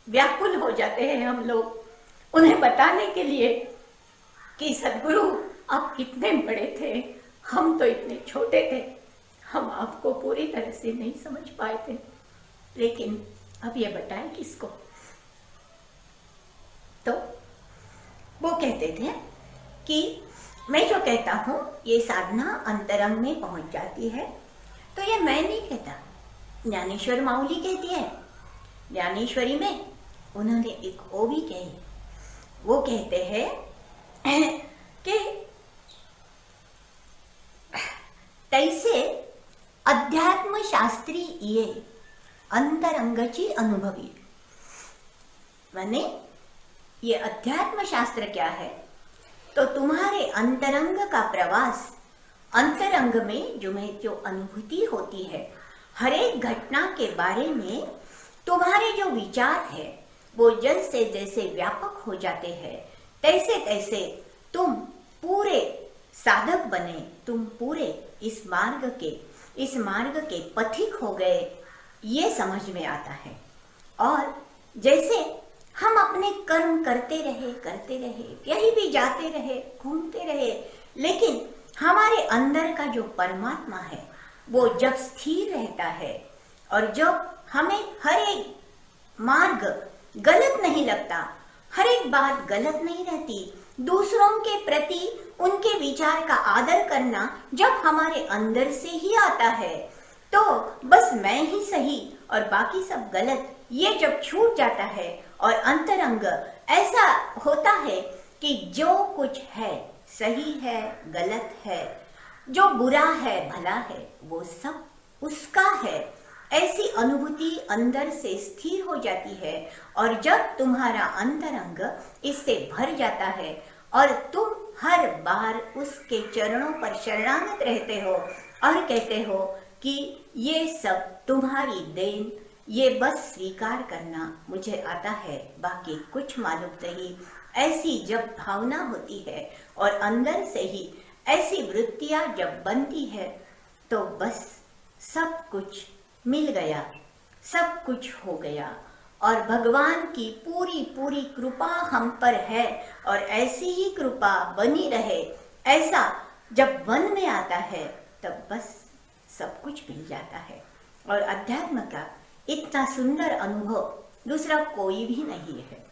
O: व्याकुल हो जाते हैं हम लोग उन्हें बताने के लिए कि सद्गुरु आप कितने बड़े थे, हम तो इतने छोटे थे, हम आपको पूरी तरह से नहीं समझ पाए थे, लेकिन अब ये बताएं किसको। तो वो कहते थे कि मैं जो कहता हूँ ये साधना अंतरंग में पहुंच जाती है, तो ये मैं नहीं कहता, ज्ञानेश्वर माउली कहती है। ज्ञानेश्वरी में उन्होंने एक ओ भी कही, वो कहते हैं कि तैसे अध्यात्म शास्त्री ये अंतरंगची अनुभवी। माने ये अध्यात्म शास्त्र क्या है, तो तुम्हारे अंतरंग का प्रवास, अंतरंग में जो अनुभूति होती है, हर एक घटना के बारे में तुम्हारे जो विचार है वो जैसे जैसे व्यापक हो जाते हैं, तैसे तैसे तुम पूरे साधक बने, तुम पूरे इस मार्ग के पथिक हो गए, ये समझ में आता है। और जैसे हम अपने कर्म करते रहे, कहीं भी जाते रहे, घूमते रहे, लेकिन हमारे अंदर का जो परमात्मा है वो जब स्थिर रहता है, और जब हमें हर एक मार्ग गलत नहीं लगता, हर एक बात गलत नहीं रहती, दूसरों के प्रति उनके विचार का आदर करना जब हमारे अंदर से ही आता है, तो बस मैं ही सही और बाकी सब गलत, ये जब छूट जाता है और अंतरंग ऐसा होता है कि जो कुछ है सही है, गलत है, जो बुरा है, भला है, वो सब उसका है, ऐसी अनुभूति अंदर से स्थिर हो जाती है। और जब तुम्हारा अंतरंग इससे भर जाता है और तुम हर बार उसके चरणों पर शरणागत रहते हो और कहते हो कि ये सब तुम्हारी देन, ये बस स्वीकार करना मुझे आता है, बाकी कुछ मालूम नहीं। ऐसी जब भावना होती है और अंदर से ही ऐसी वृत्तियां जब बनती है तो बस सब कुछ मिल गया, सब कुछ हो गया और भगवान की पूरी पूरी कृपा हम पर है और ऐसी ही कृपा बनी रहे। ऐसा जब मन में आता है तब बस सब कुछ मिल जाता है और अध्यात्म का इतना सुंदर अनुभव दूसरा कोई भी नहीं है।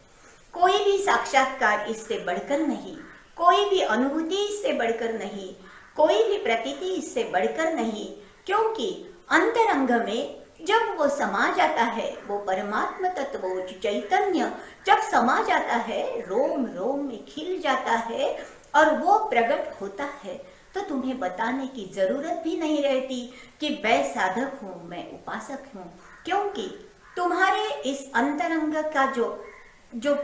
O: कोई भी साक्षात्कार इससे बढ़कर नहीं, कोई भी अनुभूति इससे बढ़कर नहीं, कोई भी प्रतीति इससे बढ़कर नहीं, क्योंकि अंतरंग में जब वो समा जाता है, वो परमात्मा तत्व, वो चैतन्य जब समा जाता है, रोम रोम में खिल जाता है और वो प्रकट होता है, तो तुम्हें बताने की जरूरत भी नहीं रहती कि मैं साधक हूँ, मैं उपासक हूँ, क्योंकि तुम्हारे इस अंतरंग का जो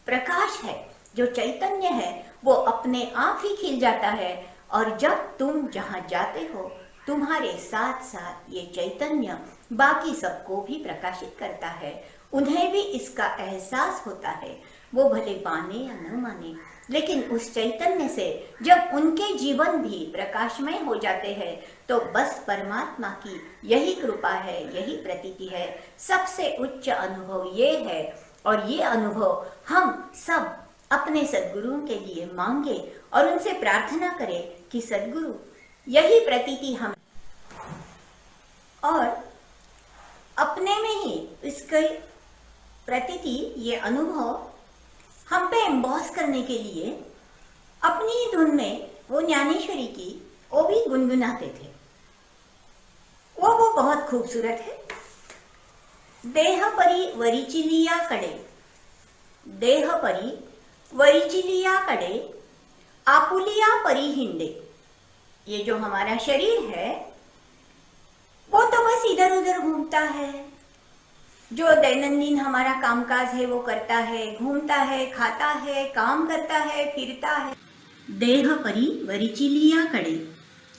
O: प्रकाश है, जो चैतन्य है, वो अपने आप ही खिल जाता है और जब तुम जहाँ जाते हो तुम्हारे साथ साथ ये चैतन्य बाकी सबको भी प्रकाशित करता है। उन्हें भी इसका एहसास होता है, वो भले माने या न माने, लेकिन उस चैतन्य से जब उनके जीवन भी प्रकाशमय हो जाते हैं तो बस परमात्मा की यही कृपा है, यही प्रतीति है। सबसे उच्च अनुभव ये है और ये अनुभव हम सब अपने सद्गुरुओं के लिए मांगे और उनसे प्रार्थना करें कि सद्गुरु यही प्रतीति हम और अपने में ही इसकी प्रतीति, ये अनुभव हम पे एम्बॉस करने के लिए अपनी ही धुन में वो ज्ञानेश्वरी की वो भी गुनगुनाते थे। वो बहुत खूबसूरत है। देह परी वरिचिलिया कड़े, देह परी वरिचिलिया कड़े, आपुलिया परी हिंडे। ये जो हमारा शरीर है वो तो बस इधर उधर घूमता है, जो दैनंदिन हमारा कामकाज है वो करता है, घूमता है, खाता है, काम करता है, फिरता है। देह परी वरिचिलिया कड़े,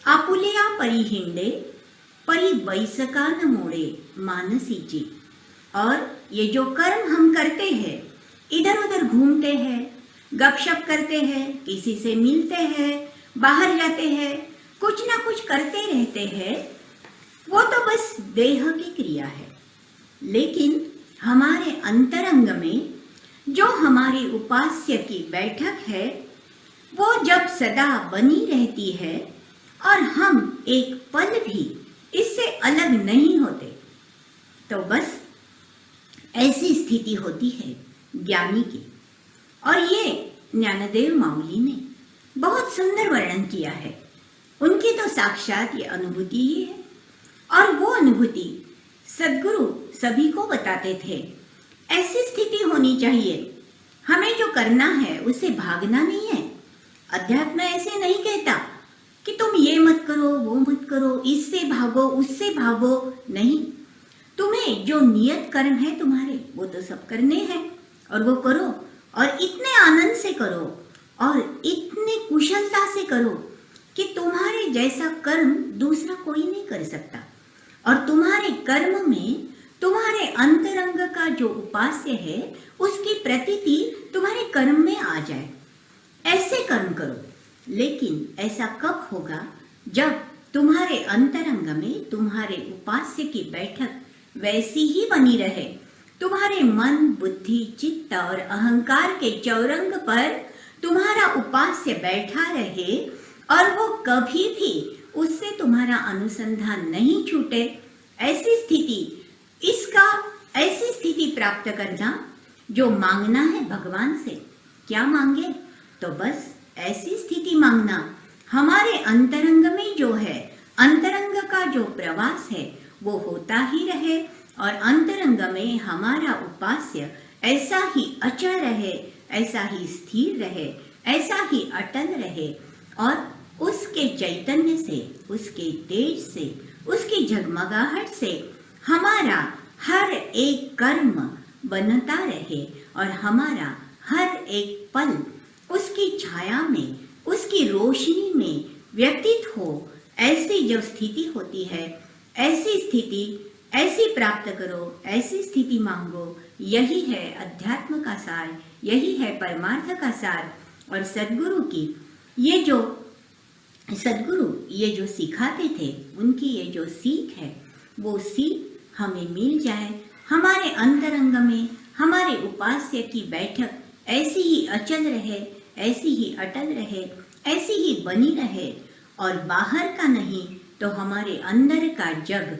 O: आपुलिया परी हिंडे, परी बैसका न मोड़े मानसीची। और ये जो कर्म हम करते हैं, इधर उधर घूमते हैं, गपशप करते हैं, किसी से मिलते हैं, बाहर जाते हैं, कुछ ना कुछ करते रहते हैं, वो तो बस देह की क्रिया है। लेकिन हमारे अंतरंग में जो हमारी उपास्य की बैठक है वो जब सदा बनी रहती है और हम एक पल भी इससे अलग नहीं होते, तो बस ऐसी स्थिति होती है ज्ञानी की। और ये ज्ञानदेव माऊली ने बहुत सुंदर वर्णन किया है। उनकी तो साक्षात ये अनुभूति ही है और वो अनुभूति सद्गुरु सभी को बताते थे। ऐसी स्थिति होनी चाहिए, हमें जो करना है उससे भागना नहीं है। अध्यात्म ऐसे नहीं कहता कि तुम ये मत करो, वो मत करो, इससे भागो, उससे भागो, नहीं। तुम्हें जो नियत कर्म है तुम्हारे, वो तो सब करने हैं और वो करो और इतने आनंद से करो और इतनी कुशलता से करो कि तुम्हारे जैसा कर्म दूसरा कोई नहीं कर सकता और तुम्हारे कर्म में तुम्हारे अंतरंग का जो उपास्य है उसकी प्रतीति तुम्हारे कर्म में आ जाए। ऐसे कर्म करो, लेकिन ऐसा कब होगा जब तुम्हारे अंतरंग में तुम्हारे उपास्य की बैठक वैसी ही बनी रहे, तुम्हारे मन, बुद्धि, चित्त और अहंकार के चौरंग पर तुम्हारा उपास्य बैठा रहे और वो कभी भी उससे तुम्हारा अनुसंधान नहीं छूटे। ऐसी स्थिति प्राप्त करना, जो मांगना है भगवान से, क्या मांगे तो बस ऐसी स्थिति मांगना। हमारे अंतरंग में जो है, अंतरंग का जो प्रवास है वो होता ही रहे और अंतरंग में हमारा उपास्य ऐसा ही अचल रहे, ऐसा ही स्थिर रहे, ऐसा ही अटल रहे और उसके चैतन्य से, उसके तेज से, उसकी झगमगाहट से हमारा हर एक कर्म बनता रहे और हमारा हर एक पल उसकी छाया में, उसकी रोशनी में व्यतीत हो। ऐसी जो स्थिति होती है ऐसी स्थिति ऐसी प्राप्त करो, ऐसी स्थिति मांगो। यही है अध्यात्म का सार, यही है परमार्थ का सार। और सदगुरु की ये जो सिखाते थे, उनकी ये जो सीख है, वो सीख हमें मिल जाए, हमारे अंतरंग में हमारे उपास्य की बैठक ऐसी ही अचल रहे, ऐसी ही अटल रहे, ऐसी ही बनी रहे, और बाहर का नहीं तो हमारे अंदर का जग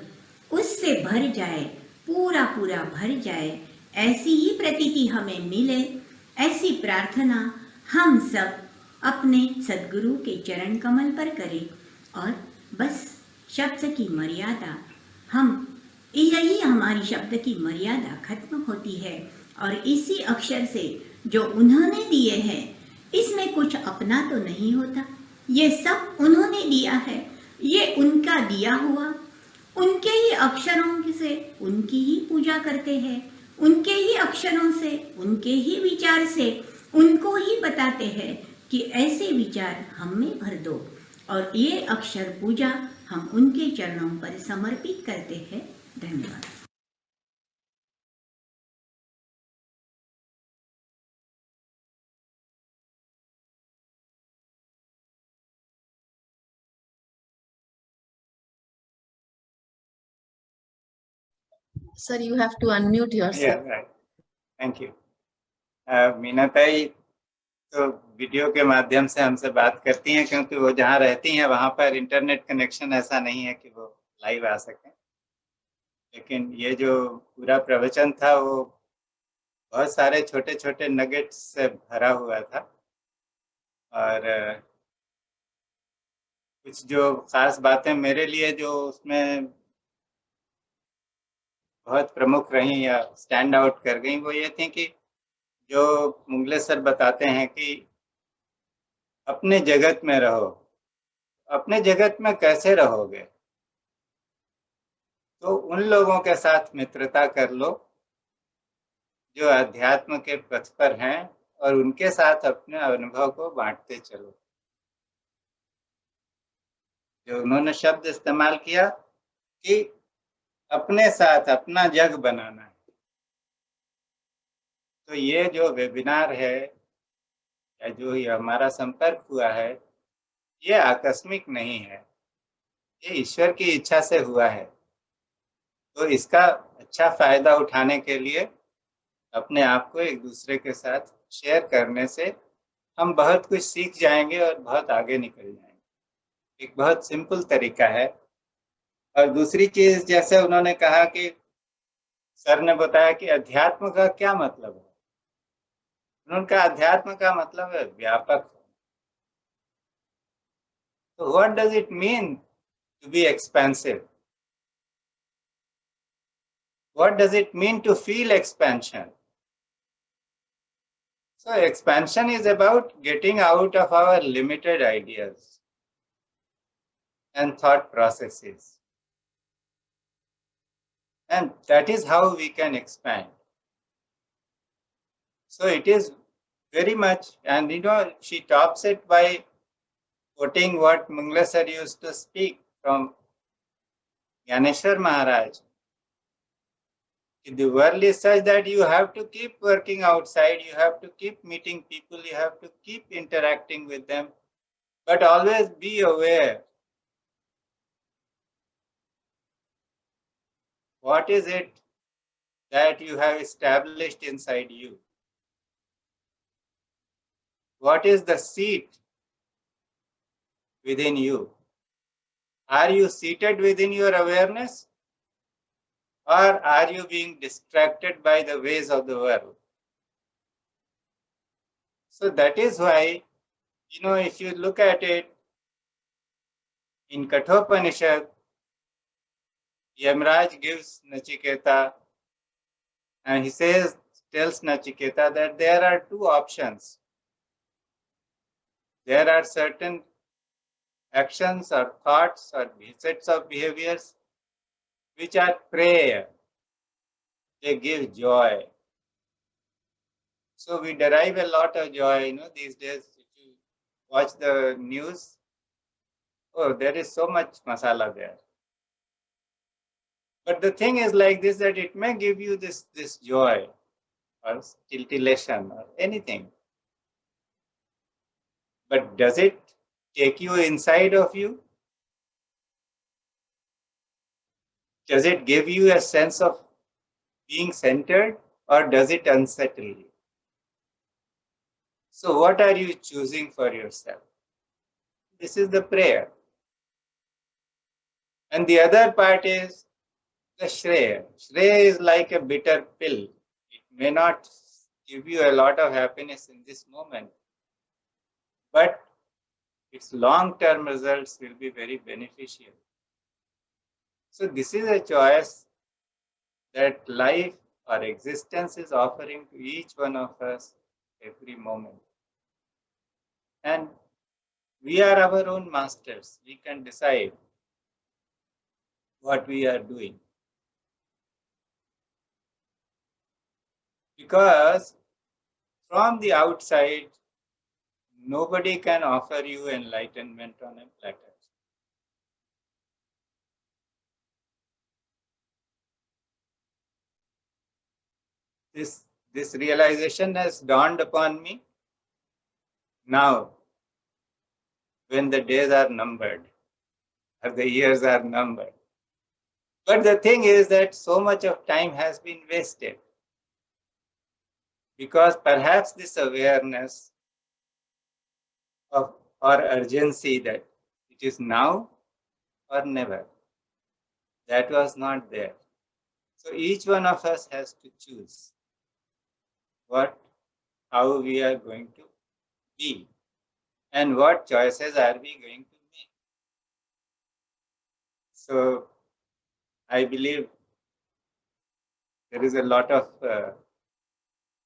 O: उससे भर जाए, पूरा पूरा भर जाए। ऐसी ही प्रतीति हमें मिले, ऐसी प्रार्थना हम सब अपने सदगुरु के चरण कमल पर करें। और बस शब्द की मर्यादा, यही हमारी शब्द की मर्यादा खत्म होती है। और इसी अक्षर से जो उन्होंने दिए हैं, इसमें कुछ अपना तो नहीं होता, ये सब उन्होंने दिया है, ये उनका दिया हुआ। उनके ही अक्षरों से उनकी ही पूजा करते हैं, उनके ही अक्षरों से, उनके ही विचार से उनको ही बताते हैं कि ऐसे विचार हम में भर दो। और ये अक्षर पूजा हम उनके चरणों पर समर्पित करते हैं। धन्यवाद।
B: Sir, you have to unmute yourself.
A: Yeah, right. Thank you. Meenatai तो वीडियो के माध्यम से हमसे बात करती हैं, क्योंकि वो जहाँ रहती हैं वहाँ पर इंटरनेट कनेक्शन ऐसा नहीं है कि वो लाइव आ सकें। लेकिन ये जो पूरा प्रवचन था वो बहुत सारे छोटे छोटे नगेट्स से भरा हुआ था, और कुछ जो खास बातें मेरे लिए जो उसमें बहुत प्रमुख रही या स्टैंड आउट कर गई, वो ये थी कि जो मुंगले सर बताते हैं कि अपने जगत में रहो। अपने जगत में कैसे रहोगे? तो उन लोगों के साथ मित्रता कर लो जो अध्यात्म के पथ पर हैं, और उनके साथ अपने अनुभव को बांटते चलो। जो उन्होंने शब्द इस्तेमाल किया कि अपने साथ अपना जग बनाना है, तो ये जो वेबिनार है या जो ये हमारा संपर्क हुआ है, ये आकस्मिक नहीं है, ये ईश्वर की इच्छा से हुआ है। तो इसका अच्छा फायदा उठाने के लिए अपने आप को एक दूसरे के साथ शेयर करने से हम बहुत कुछ सीख जाएंगे और बहुत आगे निकल जाएंगे। एक बहुत सिंपल तरीका है। और दूसरी चीज, जैसे उन्होंने कहा कि सर ने बताया कि अध्यात्म का क्या मतलब है, उन्होंने कहा अध्यात्म का मतलब है व्यापक। तो what does it mean to be expensive? What does it mean to feel expansion? So expansion is about getting out of our limited ideas and thought processes. And that is how we can expand. So it is very much, and she tops it by quoting what Mungla sir used to speak from Gyaneshwar Maharaj. The world is such that you have to keep working outside, you have to keep meeting people, you have to keep interacting with them, but always be aware. What is it that you have established inside you? What is the seat within you? Are you seated within your awareness? Or are you being distracted by the ways of the world? So that is why, if you look at it, in Kathopanishad, Yamraj gives Nachiketa, and he tells Nachiketa that there are two options. There are certain actions or thoughts or sets of behaviors which are prayer. They give joy. So we derive a lot of joy, these days. If you watch the news, oh, there is so much masala there. But the thing is like this, that it may give you this joy or titillation or anything. But does it take you inside of you? Does it give you a sense of being centered, or does it unsettle you? So what are you choosing for yourself? This is the prayer. And the other part is the Shreya. Shreya is like a bitter pill. It may not give you a lot of happiness in this moment, but its long-term results will be very beneficial. So this is a choice that life or existence is offering to each one of us every moment. And we are our own masters. We can decide what we are doing. Because from the outside, nobody can offer you enlightenment on a platter. This realization has dawned upon me now, when the days are numbered, or the years are numbered. But the thing is that so much of time has been wasted, because perhaps this awareness of or urgency that it is now or never, that was not there. So each one of us has to choose how we are going to be, and what choices are we going to make. So I believe there is a lot of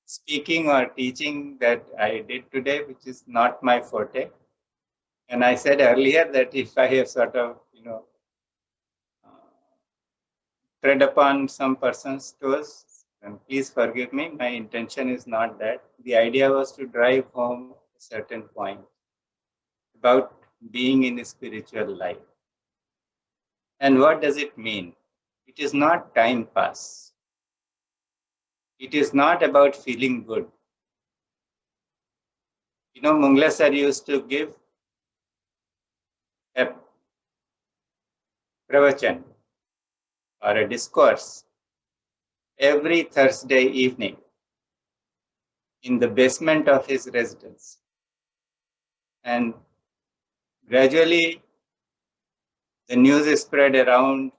A: speaking or teaching that I did today, which is not my forte. And I said earlier that if I have sort of, tread upon some person's toes, then please forgive me. My intention is not that. The idea was to drive home a certain point about being in a spiritual life. And what does it mean? It is not time pass. It is not about feeling good. Mungle sir used to give a pravachan or a discourse every Thursday evening in the basement of his residence. And gradually, the news spread around.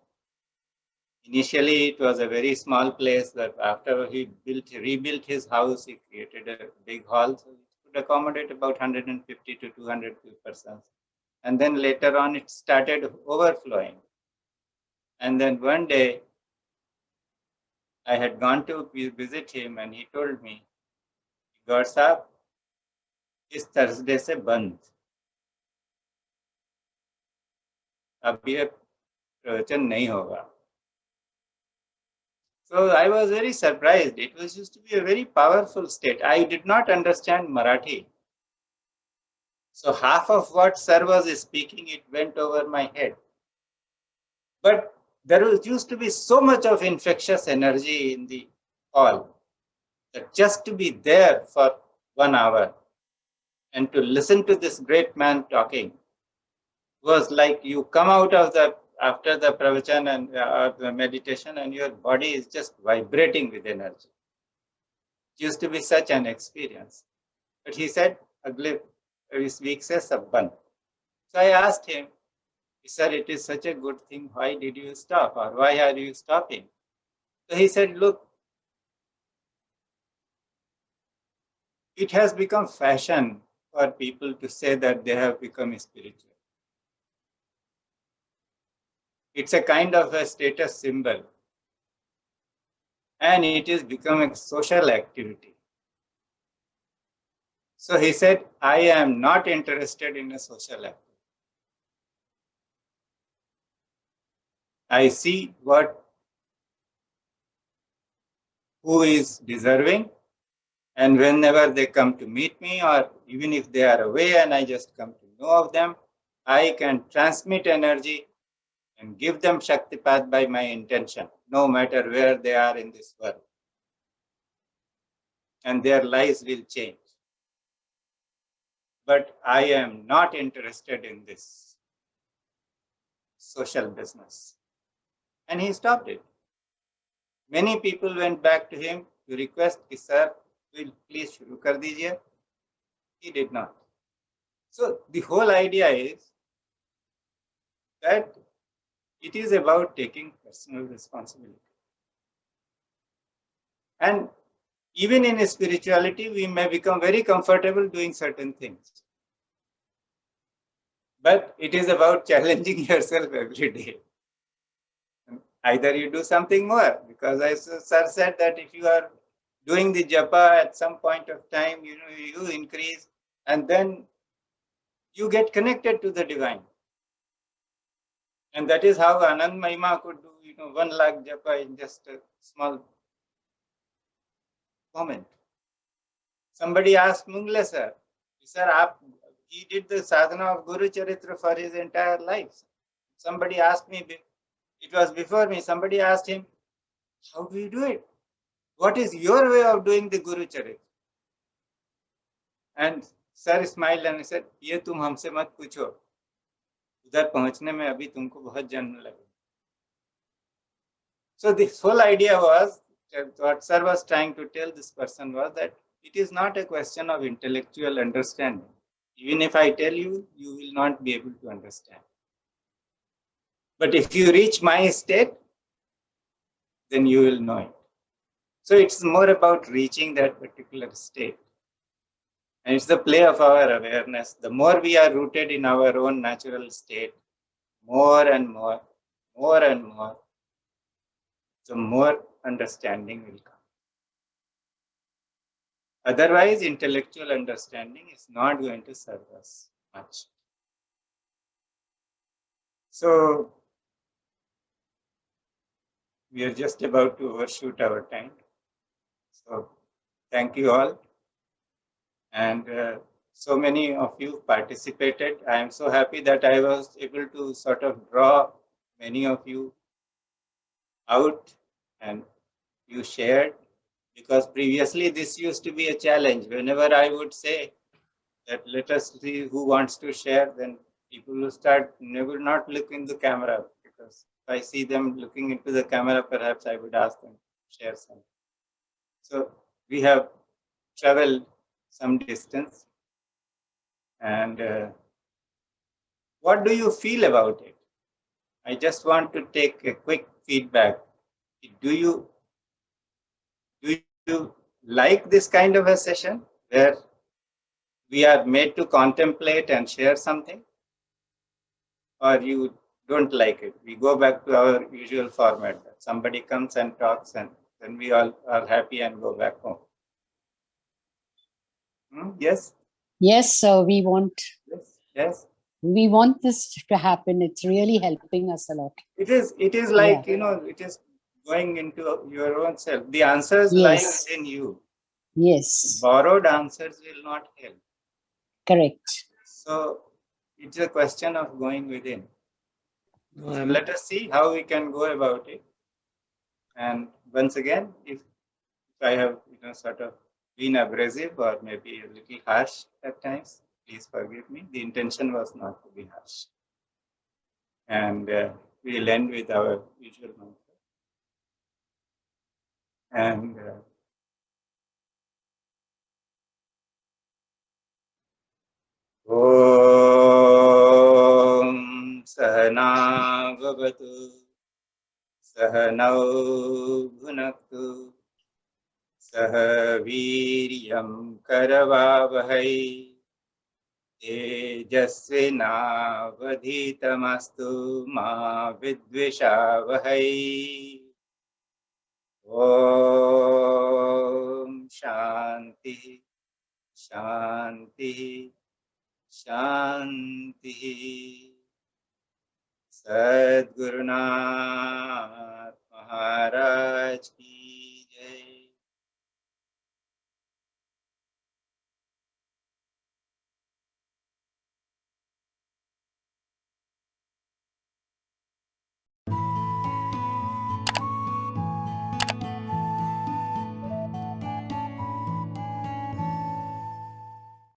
A: Initially, it was a very small place, that after he rebuilt his house, he created a big hall, so it could accommodate about 150 to 200 persons. And then later on, it started overflowing. And then one day, I had gone to visit him, and he told me, "Gaur Sahab, इस Thursday से बंद, अब ये प्रवचन नहीं होगा." So I was very surprised. It was used to be a very powerful state. I did not understand Marathi. So half of what sir was speaking, it went over my head. But there used to be so much of infectious energy in the hall that just to be there for 1 hour and to listen to this great man talking was like you come out of after the pravachan and the meditation, and your body is just vibrating with energy. It used to be such an experience. But he said, "Agle week se sab band." So I asked him, "Sir, it is such a good thing. Why did you stop, or why are you stopping?" So he said, "Look, it has become fashion for people to say that they have become spiritual. It's a kind of a status symbol, and it is becoming a social activity." So he said, "I am not interested in a social activity. I see who is deserving, and whenever they come to meet me, or even if they are away and I just come to know of them, I can transmit energy and give them Shaktipat by my intention, no matter where they are in this world. And their lives will change. But I am not interested in this social business. And he stopped it. Many people went back to him to request, sir, will please shuru kar dijiye. He did not. So the whole idea is that it is about taking personal responsibility. And even in spirituality, we may become very comfortable doing certain things. But it is about challenging yourself every day. Either you do something more, because as sir said that if you are doing the japa at some point of time, you increase, and then you get connected to the divine. And that is how Anand Mahima could do, 1 lakh japa in just a small moment. Somebody asked Mungle sir, he did the sadhana of Guru Charitra for his entire life. Somebody asked me, it was before me, somebody asked him, how do you do it? What is your way of doing the Guru Charitra? And sir smiled and he said, ये तुम हमसे मत पूछो, उधर पहुंचने में अभी तुमको बहुत जन्म लगे. So this whole idea was, what sir was trying to tell this person was that it is not a question of intellectual understanding. Even if I tell you, you will not be able to understand. But if you reach my state, then you will know it. So it's more about reaching that particular state. And it's the play of our awareness. The more we are rooted in our own natural state, more and more, the more understanding will come. Otherwise, intellectual understanding is not going to serve us much. So, we are just about to overshoot our time. So, thank you all. And so many of you participated. I am so happy that I was able to sort of draw many of you out and you shared. Because previously this used to be a challenge. Whenever I would say that let us see who wants to share, then people will will not look in the camera, because if I see them looking into the camera, perhaps I would ask them to share something. So we have traveled some distance. And what do you feel about it? I just want to take a quick feedback. Do you like this kind of a session where we are made to contemplate and share something? Or you don't like it? We go back to our usual format. Somebody comes and talks and then we all are happy and go back home. Yes?
E: Yes, sir, we want.
A: Yes.
E: We want this to happen. It's really helping us a lot.
A: It is like, it is going into your own self. The answers lie within you.
E: Yes.
A: Borrowed answers will not help.
E: Correct.
A: So it's a question of going within. So let us see how we can go about it. And once again, if I have sort of been abrasive or maybe a little harsh at times, please forgive me. The intention was not to be harsh. And we'll end with our usual mantra. And Om Sahana Bhavatu Sahanau Bhunaktu Sahaviryam Karavavahai Tejasvinavadhitamastu ma vidvishavahai. Om Shanti Shanti Shanti. Sadgurunath Maharaj ki